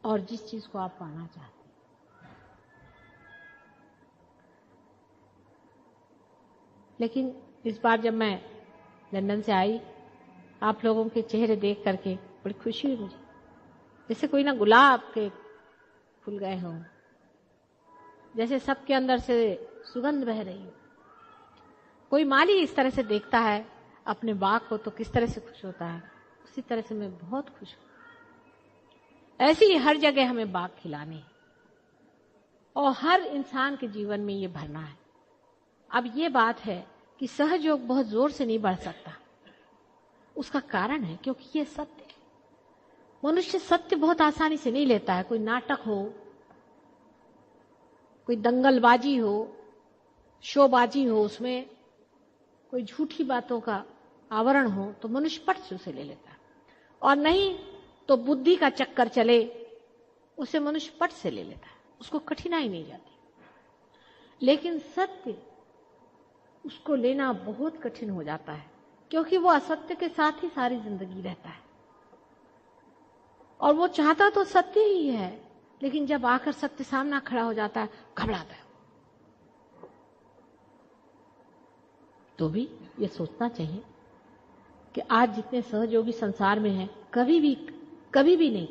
और जिस चीज को आप पाना चाहते हैं। लेकिन इस बार जब मैं लंदन से आई, आप लोगों के चेहरे देख करके बड़ी खुशी हुई मुझे, जैसे कोई ना गुलाब के फूल गए हों, जैसे सबके अंदर से सुगंध बह रही हो। कोई माली इस तरह से देखता है अपने बाग को तो किस तरह से खुश होता है, उसी तरह से मैं बहुत खुश हूं। ऐसी ही हर जगह हमें बाग खिलाने हैं और हर इंसान के जीवन में ये भरना है। अब ये बात है कि सहयोग बहुत जोर से नहीं बढ़ सकता। उसका कारण है क्योंकि ये सत्य है। मनुष्य सत्य बहुत आसानी से नहीं लेता है। कोई नाटक हो, कोई दंगलबाजी हो, शोबाजी हो, उसमें कोई झूठी बातों का आवरण हो तो मनुष्य पट से उसे ले लेता है, और नहीं तो बुद्धि का चक्कर चले उसे मनुष्य पट से ले लेता है, उसको कठिनाई नहीं जाती। लेकिन सत्य उसको लेना बहुत कठिन हो जाता है क्योंकि वो असत्य के साथ ही सारी जिंदगी रहता है और वो चाहता तो सत्य ही है, लेकिन जब आकर सत्य सामना खड़ा हो जाता है घबराता है। तो भी ये सोचना चाहिए कि आज जितने सहयोगी संसार में हैं कभी भी नहीं।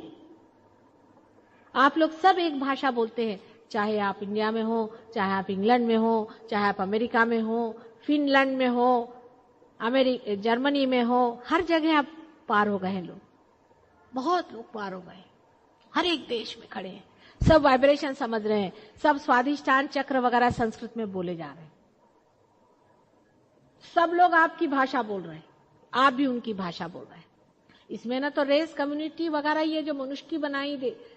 आप लोग सब एक भाषा बोलते हैं, चाहे आप इंडिया में हो, चाहे आप इंग्लैंड में हो, चाहे आप अमेरिका में हो, फिनलैंड में हो, जर्मनी में हो, हर जगह आप पार हो गए हैं। लोग, बहुत लोग पार हो गए, हर एक देश में खड़े हैं, सब वाइब्रेशन समझ रहे हैं, सब स्वाधिष्ठान चक्र वगैरह संस्कृत में बोले जा रहे हैं। सब लोग आपकी भाषा बोल रहे हैं, आप भी उनकी भाषा बोल रहे हैं। इसमें ना तो रेस कम्युनिटी वगैरह ये जो मनुष्य की बनाई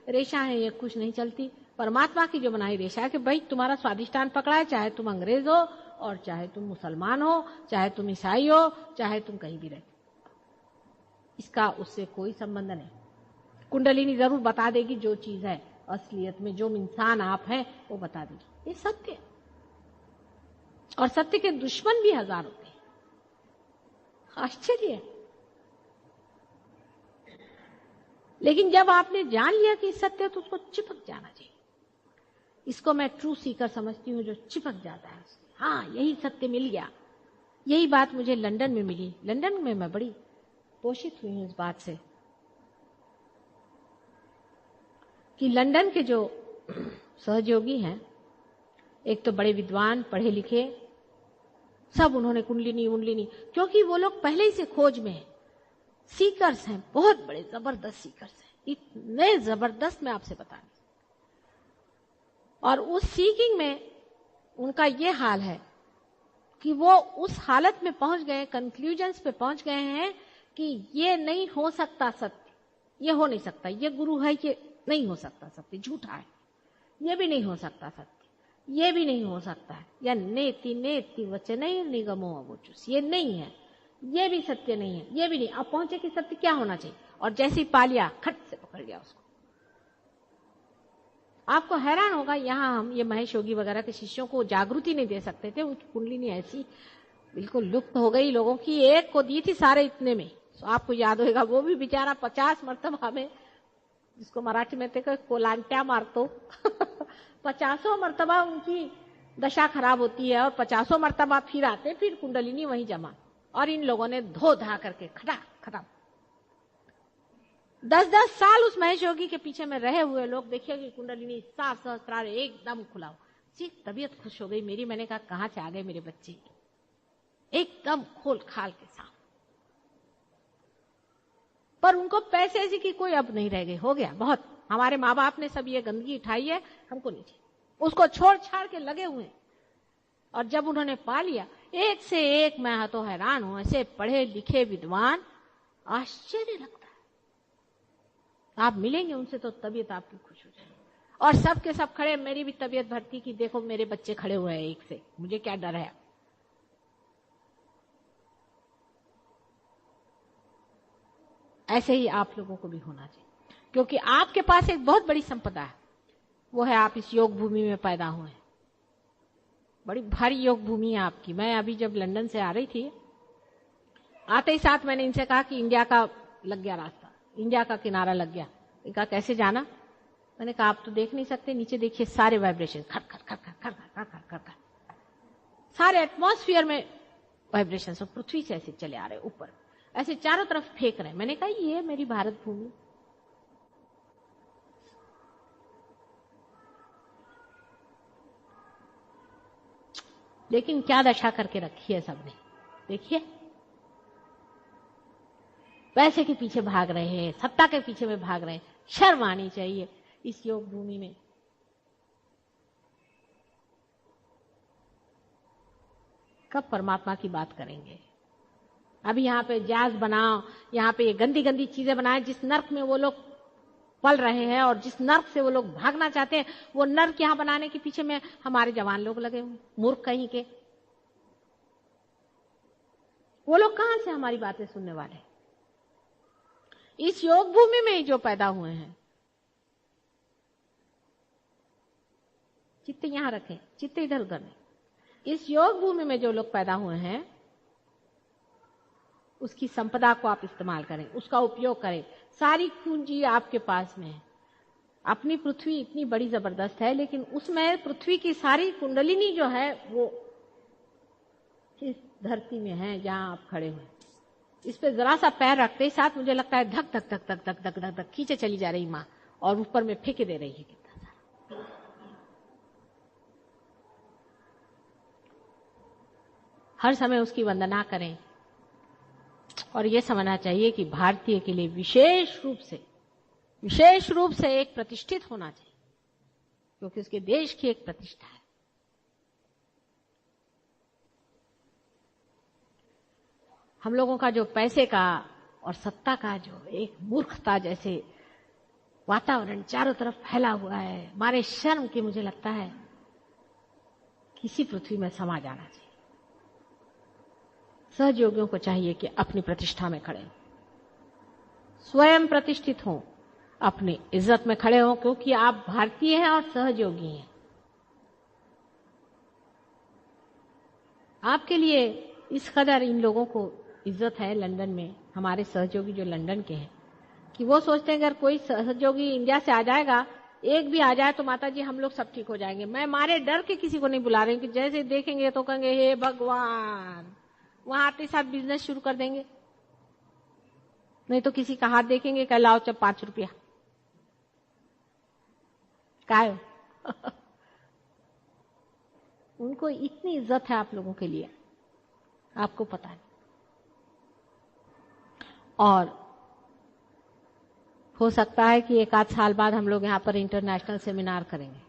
रेशा है ये कुछ नहीं चलती। परमात्मा की जो बनाई रेशा है कि भाई तुम्हारा स्वाधिष्ठान पकड़ा है, चाहे तुम अंग्रेज हो और चाहे तुम मुसलमान हो, चाहे तुम ईसाई हो, चाहे तुम कहीं भी रहते, इसका उससे कोई संबंध नहीं। कुंडलिनी जरूर बता देगी जो चीज है असलियत में, जो इंसान आप हैं वो बता देगी। ये सत्य है और सत्य के दुश्मन भी हजार होते हैं। आश्चर्य है। लेकिन जब आपने जान लिया कि सत्य है तो उसको चिपक जाना चाहिए। इसको मैं ट्रू सीकर समझती हूँ, जो चिपक जाता है। हाँ, यही सत्य मिल गया। यही बात मुझे लंदन में मिली। लंदन में मैं बड़ी पोषित हुई हूँ इस बात से कि लंदन के जो सहयोगी हैं, एक तो बड़े विद्वान, पढ़े लिखे, सब उन्होंने कुंडलिनी, क्योंकि वो लोग पहले ही से खोज में हैं, सीकर्स हैं, बहुत बड़े जबरदस्त सीकर्स हैं, इतने जबरदस्त मैं आपसे बता नहीं। और उस सीकिंग में उनका ये हाल है कि वो उस हालत में पहुंच गए, कंक्लूजन्स पे पहुंच गए हैं कि ये नहीं हो सकता सत्य, ये हो नहीं सकता, ये गुरु है, ये नहीं हो सकता सत्य, झूठा है, ये भी नहीं हो सकता सत्य, ये भी नहीं हो सकता है, या नेति नेति वचने निगमो अवोचुस, ये नहीं है, ये भी सत्य नहीं है, ये भी नहीं। अब पहुंचे कि सत्य क्या होना चाहिए, और जैसे ही पा लिया खट से पकड़ लिया उसको। आपको हैरान होगा, यहाँ हम ये महेश योगी वगैरह के शिष्यों को जागृति नहीं दे सकते थे, उनकी कुंडलिनी ऐसी बिल्कुल लुप्त हो गई लोगों की। एक को दी थी सारे इतने में, तो आपको याद होगा वो भी बेचारा 50 मरतबा में जिसको मराठी में कहते कोलांट्या मारतो 50 मर्तबा उनकी दशा खराब होती है और 50 मर्तबा फिर आते, फिर कुंडलिनी वहीं जमा। और इन लोगों ने धो धा करके खत्म। 10-10 साल उस महेश योगी के पीछे में रहे हुए लोग देखिए कि कुंडलिनी 7 सहस्त्रार एकदम खुला हो। तबीयत खुश हो गई मेरी। मैंने कहा कहां से आ गए मेरे बच्चे, एकदम खोल खाल के साथ। पर उनको पैसे ऐसी की कोई अब नहीं रह गई। हो गया बहुत, हमारे माँ बाप ने सब ये गंदगी उठाई है, हमको नहीं चाहिए। उसको छोड़ छाड़ के लगे हुए। और जब उन्होंने पा लिया, एक से एक मैं तो हैरान हूं, ऐसे पढ़े लिखे विद्वान, आश्चर्य लगता है। आप मिलेंगे उनसे तो तबीयत आपकी खुश हो जाएगी। और सब के सब खड़े, मेरी भी तबीयत भरती कि देखो मेरे बच्चे खड़े हुए हैं एक से, मुझे क्या डर है। ऐसे ही आप लोगों को भी होना चाहिए, क्योंकि आपके पास एक बहुत बड़ी संपदा है, वो है आप इस योग भूमि में पैदा हुए हैं। बड़ी भारी योग भूमि है आपकी। मैं अभी जब लंदन से आ रही थी, आते ही साथ मैंने इनसे कहा कि इंडिया का लग गया रास्ता, इंडिया का किनारा लग गया। कहा कैसे जाना? मैंने कहा आप तो देख नहीं सकते, नीचे देखिए सारे वाइब्रेशन खर खर खर खर खर खर खर खर खर, सारे एटमॉस्फेयर में वाइब्रेशन सब पृथ्वी से ऐसे चले आ रहे ऊपर, ऐसे चारों तरफ फेंक रहे हैं। मैंने कहा ये है मेरी भारत भूमि। लेकिन क्या दशा करके रखी है सबने, देखिए। पैसे के पीछे भाग रहे हैं, सत्ता के पीछे में भाग रहे हैं। शर्म आनी चाहिए इस योग भूमि में। कब परमात्मा की बात करेंगे? अभी यहाँ पे जहाज बनाओ, यहाँ पे ये गंदी गंदी चीजें बनाए, जिस नर्क में वो लोग पल रहे हैं और जिस नर्क से वो लोग भागना चाहते हैं, वो नर्क यहाँ बनाने के पीछे में हमारे जवान लोग लगे हुए, मूर्ख कहीं के। वो लोग कहां से हमारी बातें सुनने वाले? इस योग भूमि में ही जो पैदा हुए हैं, चित्त यहां रखें, चित्त इधर उधर नहीं। इस योग भूमि में जो लोग पैदा हुए हैं, उसकी संपदा को आप इस्तेमाल करें, उसका उपयोग करें। सारी पूंजी आपके पास में है। अपनी पृथ्वी इतनी बड़ी जबरदस्त है, लेकिन उसमें पृथ्वी की सारी कुंडलिनी जो है वो इस धरती में है जहां आप खड़े हुए। इस पे जरा सा पैर रखते ही साथ मुझे लगता है धक धक धक धक धक धक धक धक खींचे चली जा रही मां, और ऊपर में फेंके दे रही है कितना सारा। हर समय उसकी वंदना करें। और ये समझना चाहिए कि भारतीय के लिए विशेष रूप से एक प्रतिष्ठित होना चाहिए, क्योंकि उसके देश की एक प्रतिष्ठा है। हम लोगों का जो पैसे का और सत्ता का जो एक मूर्खता जैसे वातावरण चारों तरफ फैला हुआ है, हमारे शर्म की मुझे लगता है किसी पृथ्वी में समा जाना चाहिए। सहयोगियों को चाहिए कि अपनी प्रतिष्ठा में खड़े हों, स्वयं प्रतिष्ठित हों, अपनी इज्जत में खड़े हों, क्योंकि आप भारतीय हैं और सहयोगी हैं। आपके लिए इस कदर इन लोगों को इज्जत है लंदन में, हमारे सहयोगी जो लंदन के हैं, कि वो सोचते हैं अगर कोई सहयोगी इंडिया से आ जाएगा, एक भी आ जाए तो माता जी हम लोग सब ठीक हो जाएंगे। मैं मारे डर के किसी को नहीं बुला रही हूं कि जैसे देखेंगे तो कहेंगे हे भगवान, वहां आते साथ बिजनेस शुरू कर देंगे। नहीं तो किसी का हाथ देखेंगे, कह लाओ चल 5 रुपया काय। उनको इतनी इज्जत है आप लोगों के लिए, आपको पता नहीं। और हो सकता है कि 1 आध साल बाद हम लोग यहाँ पर इंटरनेशनल सेमिनार करेंगे।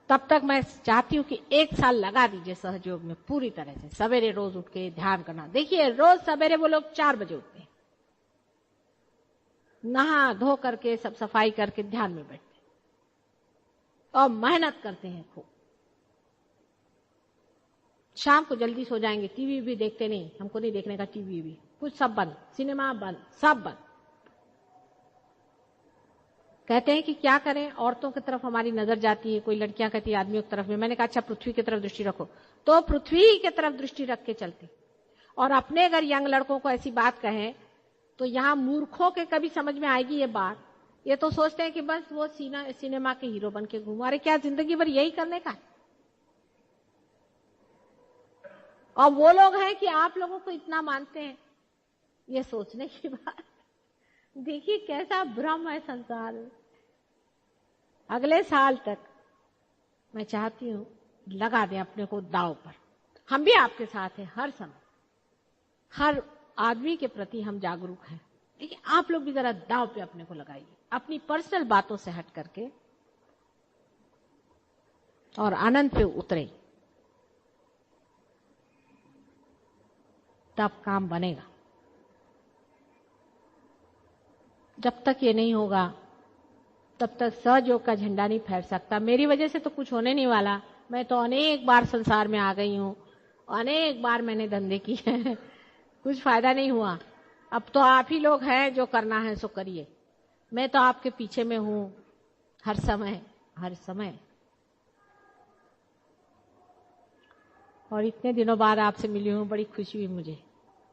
तब तक मैं चाहती हूँ कि 1 साल लगा दीजिए सहयोग में पूरी तरह से, सवेरे रोज उठ के ध्यान करना। देखिए रोज सवेरे वो लोग 4 बजे उठते हैं, नहा धो करके सब सफाई करके ध्यान में बैठते हैं और मेहनत करते हैं खूब। शाम को जल्दी सो जाएंगे, टीवी भी देखते नहीं, हमको नहीं देखने का टीवी भी, कुछ सब बंद, सिनेमा बंद, सब बंद। कहते हैं कि क्या करें, औरतों की तरफ हमारी नजर जाती है, कोई लड़कियां कहती है आदमियों की तरफ में। मैंने कहा अच्छा पृथ्वी की तरफ दृष्टि रखो, तो पृथ्वी की तरफ दृष्टि रख के चलती। और अपने अगर यंग लड़कों को ऐसी बात कहें तो यहां मूर्खों के कभी समझ में आएगी ये बात, ये तो सोचते हैं कि बस वो सिनेमा के हीरो बन के घूमो। अरे क्या जिंदगी भर यही करने का है? और वो लोग हैं कि आप लोगों को इतना मानते हैं, ये सोचने की बात। देखिए कैसा भ्रम है संसार में। अगले साल तक मैं चाहती हूं लगा दें अपने को दांव पर। हम भी आपके साथ हैं हर समय, हर आदमी के प्रति हम जागरूक हैं, लेकिन आप लोग भी जरा दांव पे अपने को लगाइए, अपनी पर्सनल बातों से हट करके और आनंद पे उतरे, तब काम बनेगा। जब तक ये नहीं होगा तब तक सहयोग का झंडा नहीं फहर सकता। मेरी वजह से तो कुछ होने नहीं वाला। मैं तो अनेक बार संसार में आ गई हूं, अनेक बार मैंने धंधे किए हैं, कुछ फायदा नहीं हुआ। अब तो आप ही लोग हैं, जो करना है सो करिए। मैं तो आपके पीछे में हूं हर समय, हर समय। और इतने दिनों बाद आपसे मिली हूं, बड़ी खुशी हुई, मुझे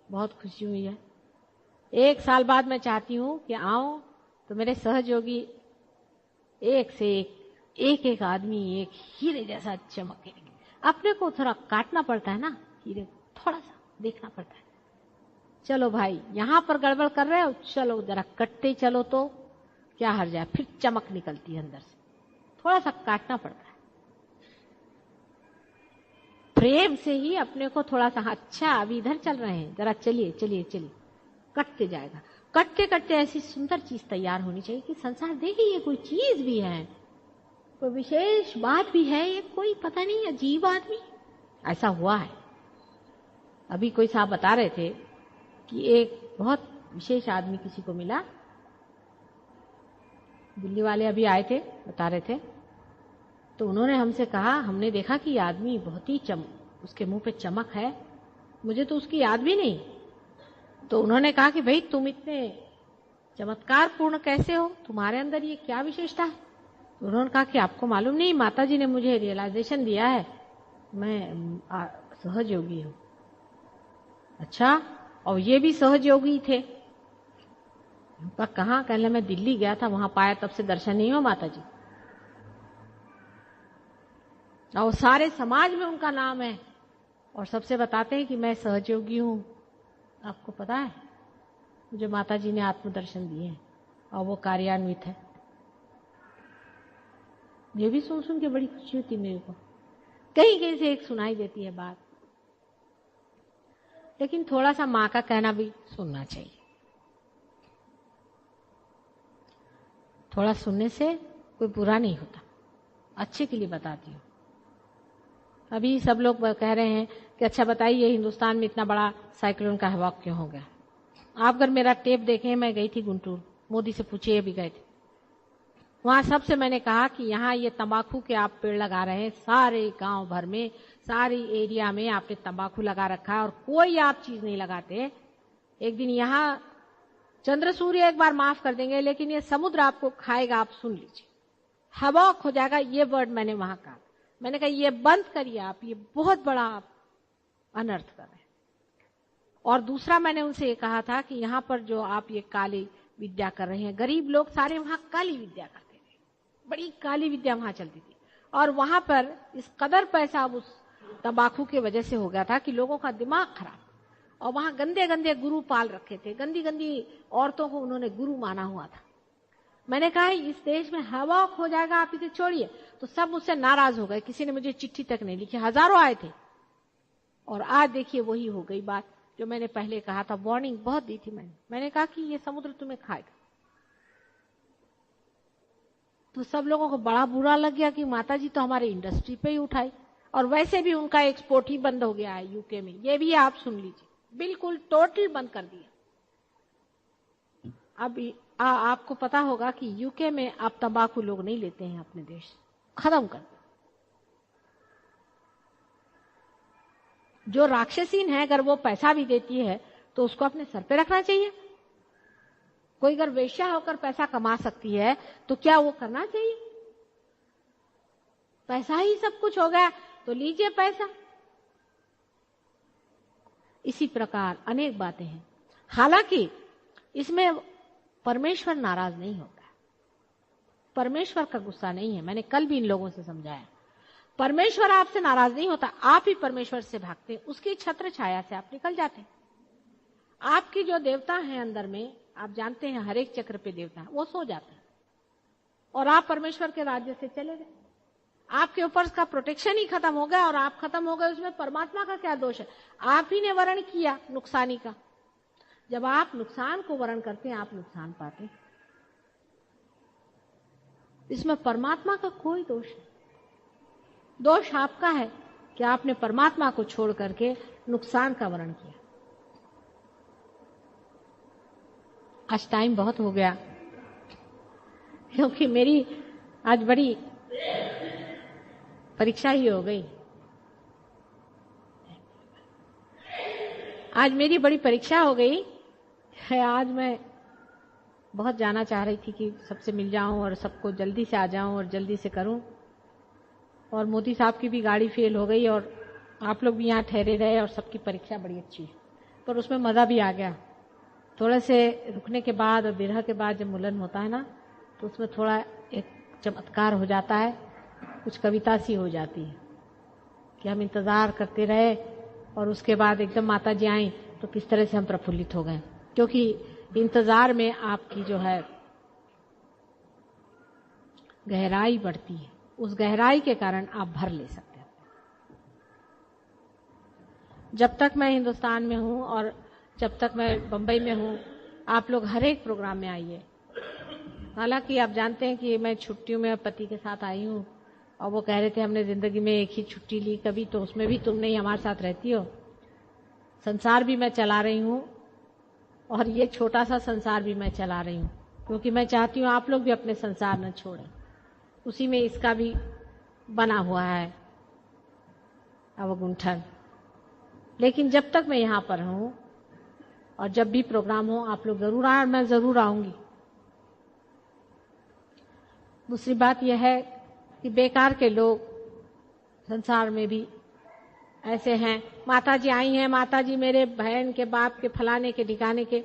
बहुत खुशी हुई है। 1 साल बाद मैं चाहती हूं कि आऊं तो मेरे सहयोगी एक से एक एक आदमी एक हीरे जैसा चमके। अपने को थोड़ा काटना पड़ता है ना हीरे, थोड़ा सा देखना पड़ता है। चलो भाई यहां पर गड़बड़ कर रहे हो, चलो जरा कटते चलो तो क्या हर जाए, फिर चमक निकलती है अंदर से। थोड़ा सा काटना पड़ता है प्रेम से ही अपने को थोड़ा सा। अच्छा अभी इधर चल रहे हैं, जरा चलिए चलिए चलिए, कटते जाएगा। कटते कटते ऐसी सुंदर चीज तैयार होनी चाहिए कि संसार देखे ये कोई चीज भी है, कोई विशेष बात भी है, ये कोई पता नहीं अजीब आदमी। ऐसा हुआ है। अभी कोई साहब बता रहे थे कि एक बहुत विशेष आदमी किसी को मिला, दिल्ली वाले अभी आए थे, बता रहे थे। तो उन्होंने हमसे कहा, हमने देखा कि ये आदमी बहुत ही उसके मुंह पे चमक है, मुझे तो उसकी याद भी नहीं। तो उन्होंने कहा कि भाई तुम इतने चमत्कार पूर्ण कैसे हो, तुम्हारे अंदर ये क्या विशेषता है? तो उन्होंने कहा कि आपको मालूम नहीं, माता जी ने मुझे रियलाइजेशन दिया है, मैं सहयोगी हूं। अच्छा, और ये भी सहयोगी थे? कहाँ? कहने मैं दिल्ली गया था, वहां पाया, तब से दर्शन नहीं हो माता जी। और सारे समाज में उनका नाम है, और सबसे बताते हैं कि मैं सहयोगी हूं। आपको पता है मुझे माता जी ने आत्मदर्शन दिए हैं और वो कार्यान्वित है। ये भी सुन सुन के बड़ी खुशी होती मेरे को। कहीं कहीं से एक सुनाई देती है बात, लेकिन थोड़ा सा माँ का कहना भी सुनना चाहिए। थोड़ा सुनने से कोई बुरा नहीं होता, अच्छे के लिए बताती हूँ। अभी सब लोग कह रहे हैं कि अच्छा बताइए हिंदुस्तान में इतना बड़ा साइक्लोन का हवा क्यों हो गया। आप अगर मेरा टेप देखें, मैं गई थी गुंटूर, मोदी से पूछिए, भी गए थे वहां। सबसे मैंने कहा कि यहाँ ये तंबाकू के आप पेड़ लगा रहे हैं, सारे गांव भर में, सारी एरिया में आपने तंबाकू लगा रखा है और कोई आप चीज नहीं लगाते। एक दिन यहाँ चंद्र सूर्य एक बार माफ कर देंगे, लेकिन ये समुद्र आपको खाएगा, आप सुन लीजिए, हवाक हो जाएगा। ये वर्ड मैंने वहां कहा। मैंने कहा ये बंद करिए आप, ये बहुत बड़ा आप अनर्थ कर रहे हैं। और दूसरा मैंने उनसे ये कहा था कि यहाँ पर जो आप ये काली विद्या कर रहे हैं, गरीब लोग सारे वहां काली विद्या करते थे, बड़ी काली विद्या वहां चलती थी। और वहां पर इस कदर पैसा उस तंबाकू की वजह से हो गया था कि लोगों का दिमाग खराब। और वहां गंदे गंदे गुरु पाल रखे थे, गंदी गंदी औरतों को उन्होंने गुरु माना हुआ था। मैंने कहा इस देश में हवा हो जाएगा, आप इसे छोड़िए। तो सब मुझसे नाराज हो गए, किसी ने मुझे चिट्ठी तक नहीं लिखी, हजारों आए थे। और आज देखिए वही हो गई बात जो मैंने पहले कहा था, वार्निंग बहुत दी थी मैंने कहा कि ये समुद्र तुम्हें खाएगा। तो सब लोगों को बड़ा बुरा लग गया कि माता जी तो हमारे इंडस्ट्री पे ही उठाई, और वैसे भी उनका एक्सपोर्ट ही बंद हो गया है यूके में। ये भी आप सुन लीजिए, बिल्कुल टोटल बंद कर दिया। अब आपको पता होगा कि यूके में अब तंबाकू लोग नहीं लेते हैं, अपने देश खत्म कर दिया। जो राक्षसीन है, अगर वो पैसा भी देती है तो उसको अपने सर पे रखना चाहिए। कोई अगर वेश्या होकर पैसा कमा सकती है तो क्या वो करना चाहिए? पैसा ही सब कुछ हो गया तो लीजिए पैसा। इसी प्रकार अनेक बातें हैं। हालांकि इसमें परमेश्वर नाराज नहीं होता, परमेश्वर का गुस्सा नहीं है। मैंने कल भी इन लोगों से समझाया, परमेश्वर आपसे नाराज नहीं होता, आप ही परमेश्वर से भागते, उसकी छत्र छाया से आप निकल जाते। आपकी जो देवता हैं अंदर में, आप जानते हैं हर एक चक्र पे देवता है, वो सो जाते हैं और आप परमेश्वर के राज्य से चले गए। आपके ऊपर का प्रोटेक्शन ही खत्म हो गया और आप खत्म हो गए। उसमें परमात्मा का क्या दोष है? आप ही ने वर्ण किया नुकसानी का। जब आप नुकसान को वर्ण करते हैं, आप नुकसान पाते हैं। इसमें परमात्मा का कोई दोष नहीं। दोष आपका है कि आपने परमात्मा को छोड़ करके नुकसान का वर्ण किया। आज टाइम बहुत हो गया, क्योंकि मेरी आज बड़ी परीक्षा ही हो गई। आज मेरी बड़ी परीक्षा हो गई है। आज मैं बहुत जाना चाह रही थी कि सबसे मिल जाऊं और सबको जल्दी से आ जाऊं और जल्दी से करूं। और मोदी साहब की भी गाड़ी फेल हो गई और आप लोग भी यहाँ ठहरे रहे और सबकी परीक्षा बड़ी अच्छी, पर उसमें मज़ा भी आ गया। थोड़े से रुकने के बाद और विरह के बाद जब मिलन होता है ना, तो उसमें थोड़ा एक चमत्कार हो जाता है, कुछ कविता सी हो जाती है कि हम इंतज़ार करते रहे और उसके बाद एकदम माता जी आई तो किस तरह से हम प्रफुल्लित हो गए। क्योंकि इंतज़ार में आपकी जो है गहराई बढ़ती है, उस गहराई के कारण आप भर ले सकते हैं। जब तक मैं हिंदुस्तान में हूं और जब तक मैं बंबई में हूं, आप लोग हर एक प्रोग्राम में आइए। हालांकि आप जानते हैं कि मैं छुट्टियों में पति के साथ आई हूं और वो कह रहे थे हमने जिंदगी में एक ही छुट्टी ली कभी, तो उसमें भी तुम नहीं हमारे साथ रहती हो। संसार भी मैं चला रही हूं और ये छोटा सा संसार भी मैं चला रही हूं, क्योंकि मैं चाहती हूं आप लोग भी अपने संसार न छोड़ें। उसी में इसका भी बना हुआ है अवगुंठन। लेकिन जब तक मैं यहाँ पर हूँ और जब भी प्रोग्राम हो, आप लोग जरूर आए, मैं जरूर आऊंगी। दूसरी बात यह है कि बेकार के लोग संसार में भी ऐसे हैं, माता जी आई हैं, माता जी मेरे बहन के बाप के फलाने के ठिकाने के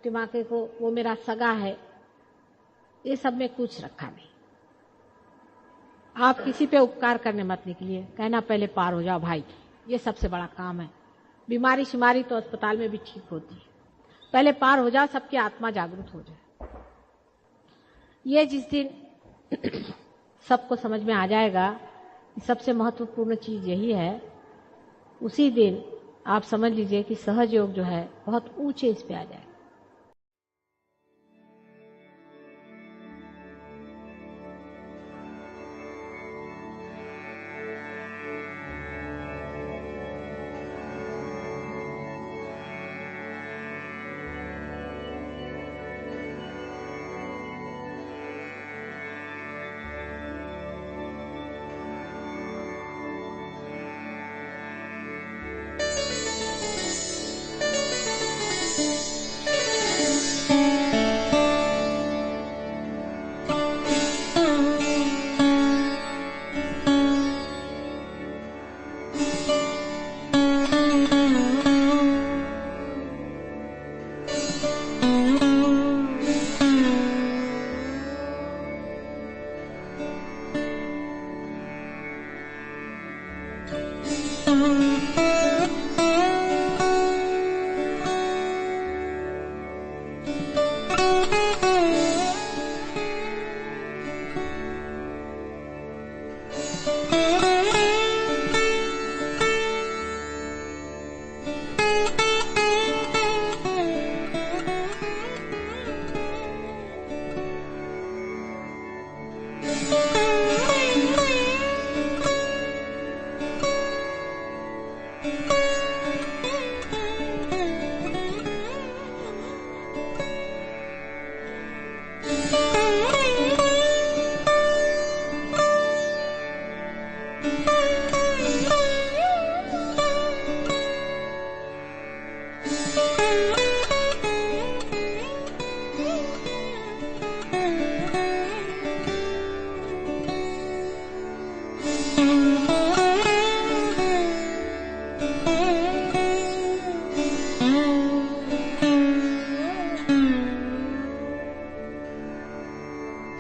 टिमाके को, वो मेरा सगा है। ये सब में कुछ रखा नहीं। आप किसी पे उपकार करने मत निकलिए, कहना पहले पार हो जाओ भाई, ये सबसे बड़ा काम है। बीमारी शिमारी तो अस्पताल में भी ठीक होती है, पहले पार हो जाओ, सबकी आत्मा जागरूक हो जाए। ये जिस दिन सबको समझ में आ जाएगा, सबसे महत्वपूर्ण चीज यही है, उसी दिन आप समझ लीजिए कि सहज योग जो है बहुत ऊंचे इस पे आ जाए।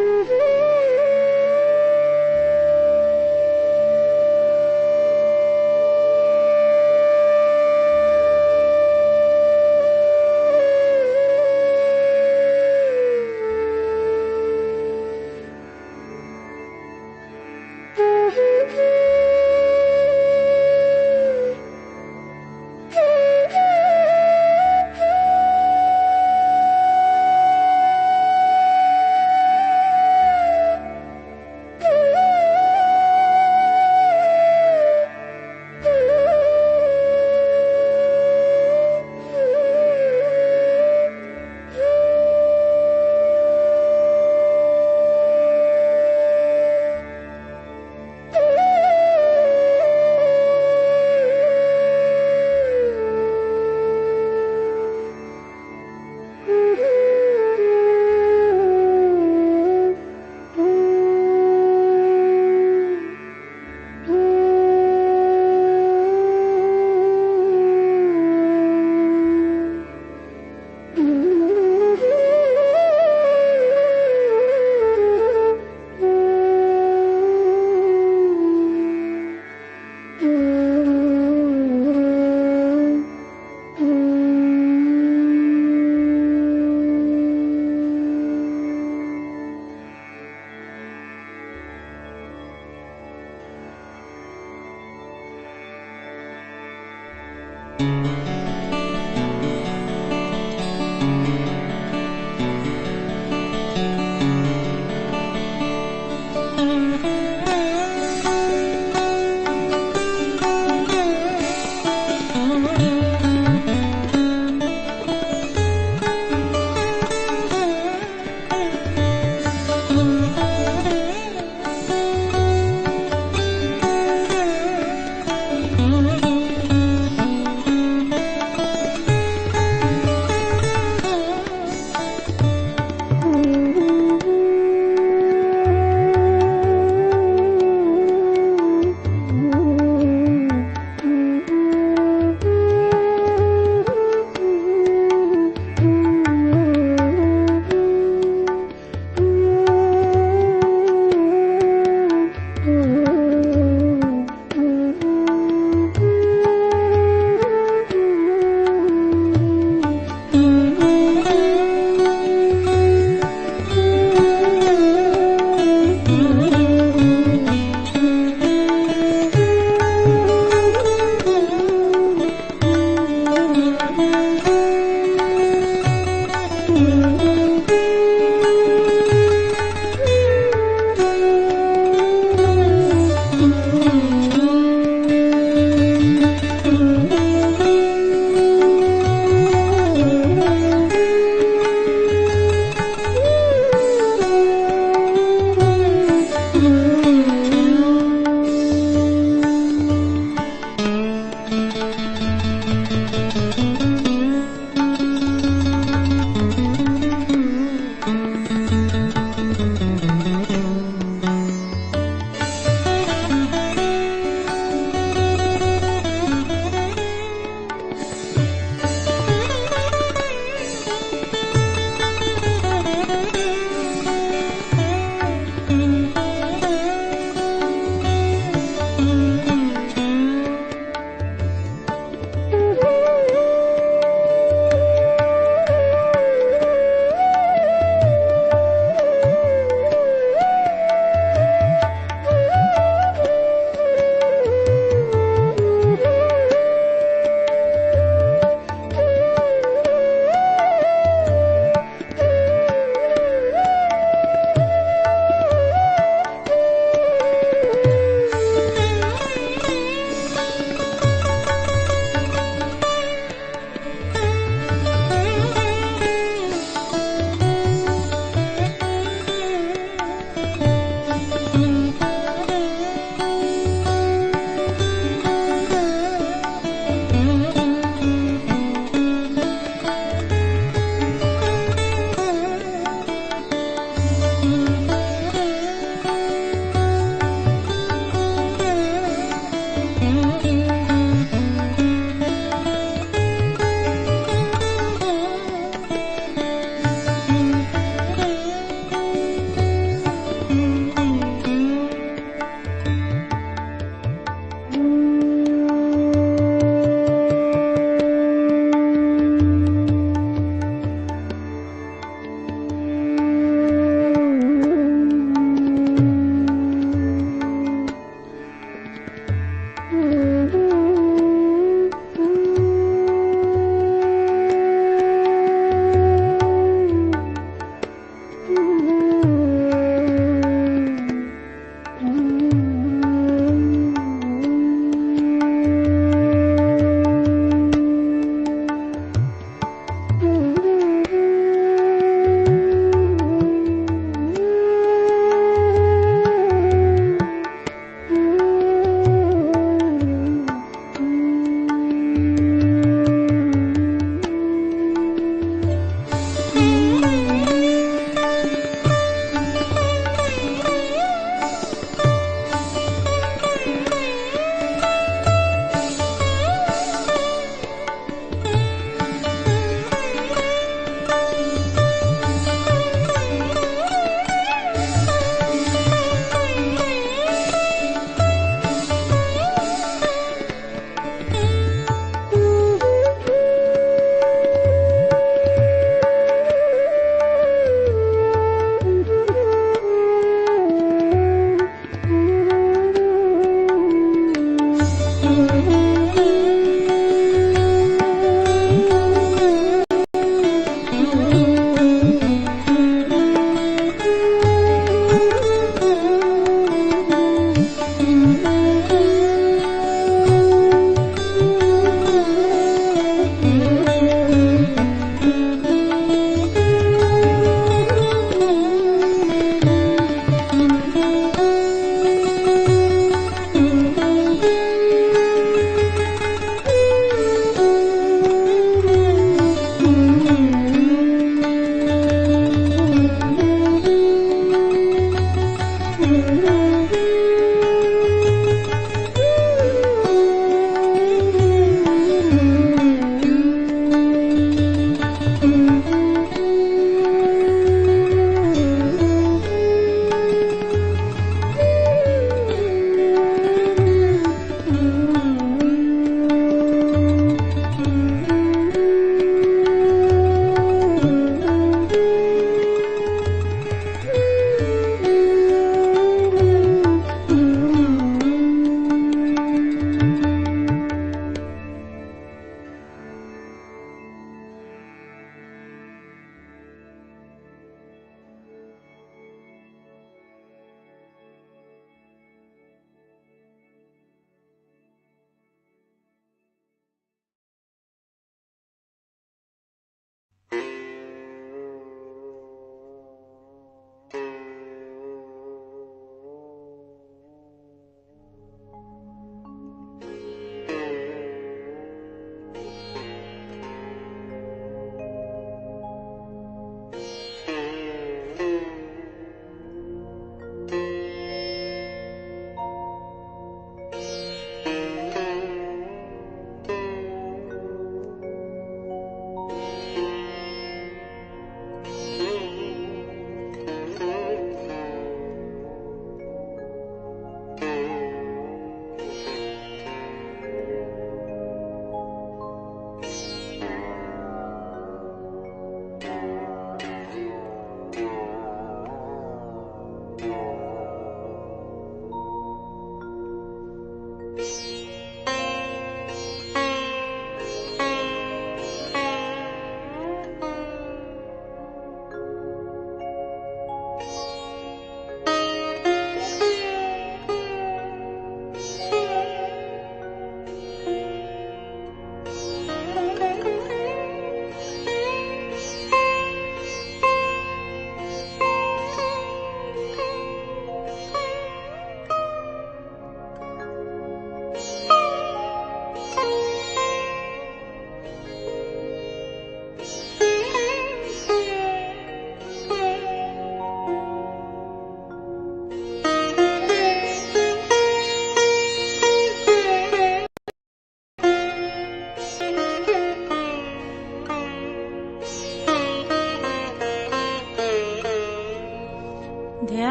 Mm-hmm.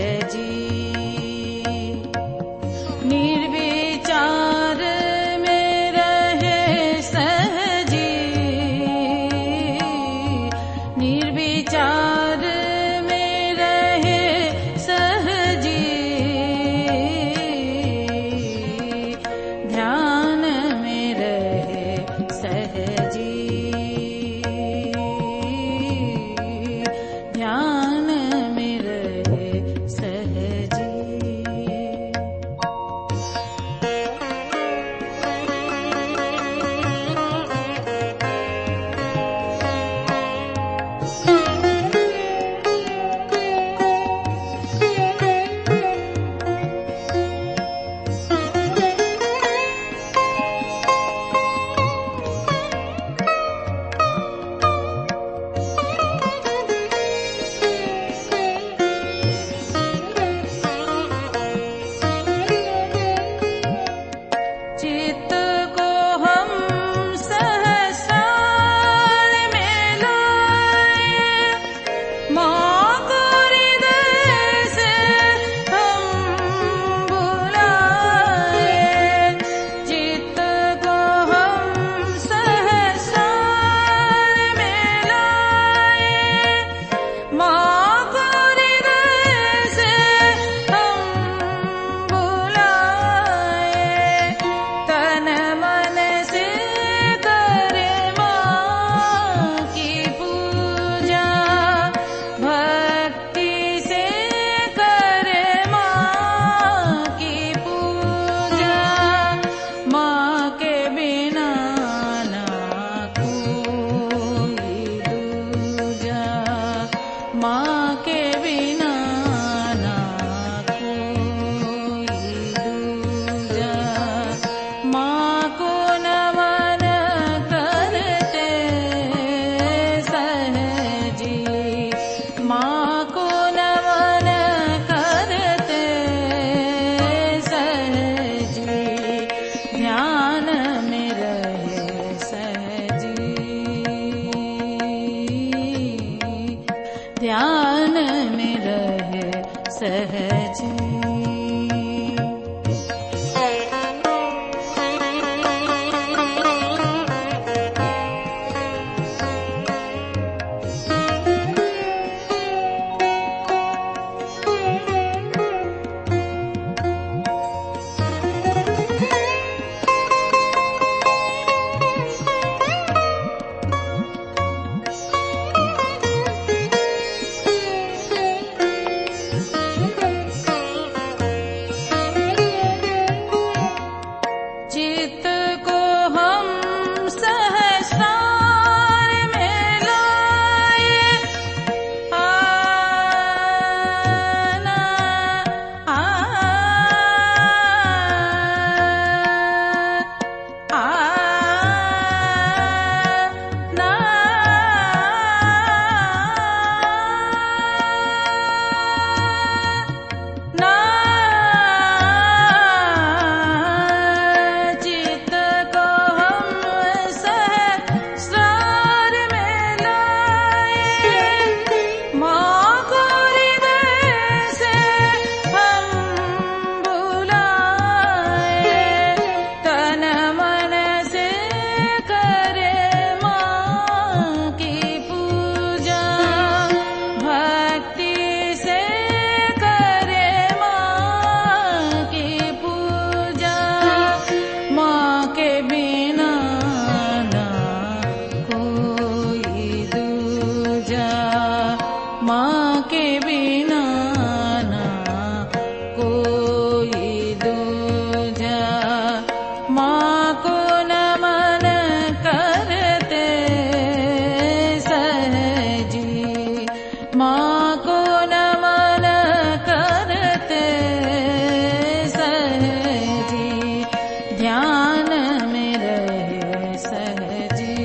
सहजी निर्विचार में रहे सहजी निर्विचार में रहे सहजी ध्यान में रहे सहजी ध्यान में रहे सहजी चित्त को हम सहस्रार में लाए माँ को हृदय से हम बुलाए चित्त को हम सहस्रार में लाए माँ को हृदय से हम बुलाए तन मन से करे माँ की पूजा भक्ति से करे माँ की पूजा माँ के बिना ना कोई दूजा माँ के बिना ना कोई दूजा माँ को नमन करते सहजी माँ को नमन करते सहजी ध्यान में रहे सहजी ध्यान में रहे सहजी चित्त को हम सहस्रार में लाए आना आना ना चित्त को हम सहस्रार में लाए माँ को हृदय से हम बुलाए तन मन से करे माँ की पूजा भक्ति से करे माँ की पूजा माँ के बिना ना कोई दूजा माँ के बिना ना कोई दूजा माँ को नमन करते सहजी माँ को नमन करते सहजी ध्यान में रहे सहजी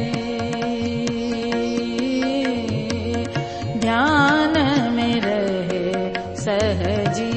ध्यान में रहे सहजी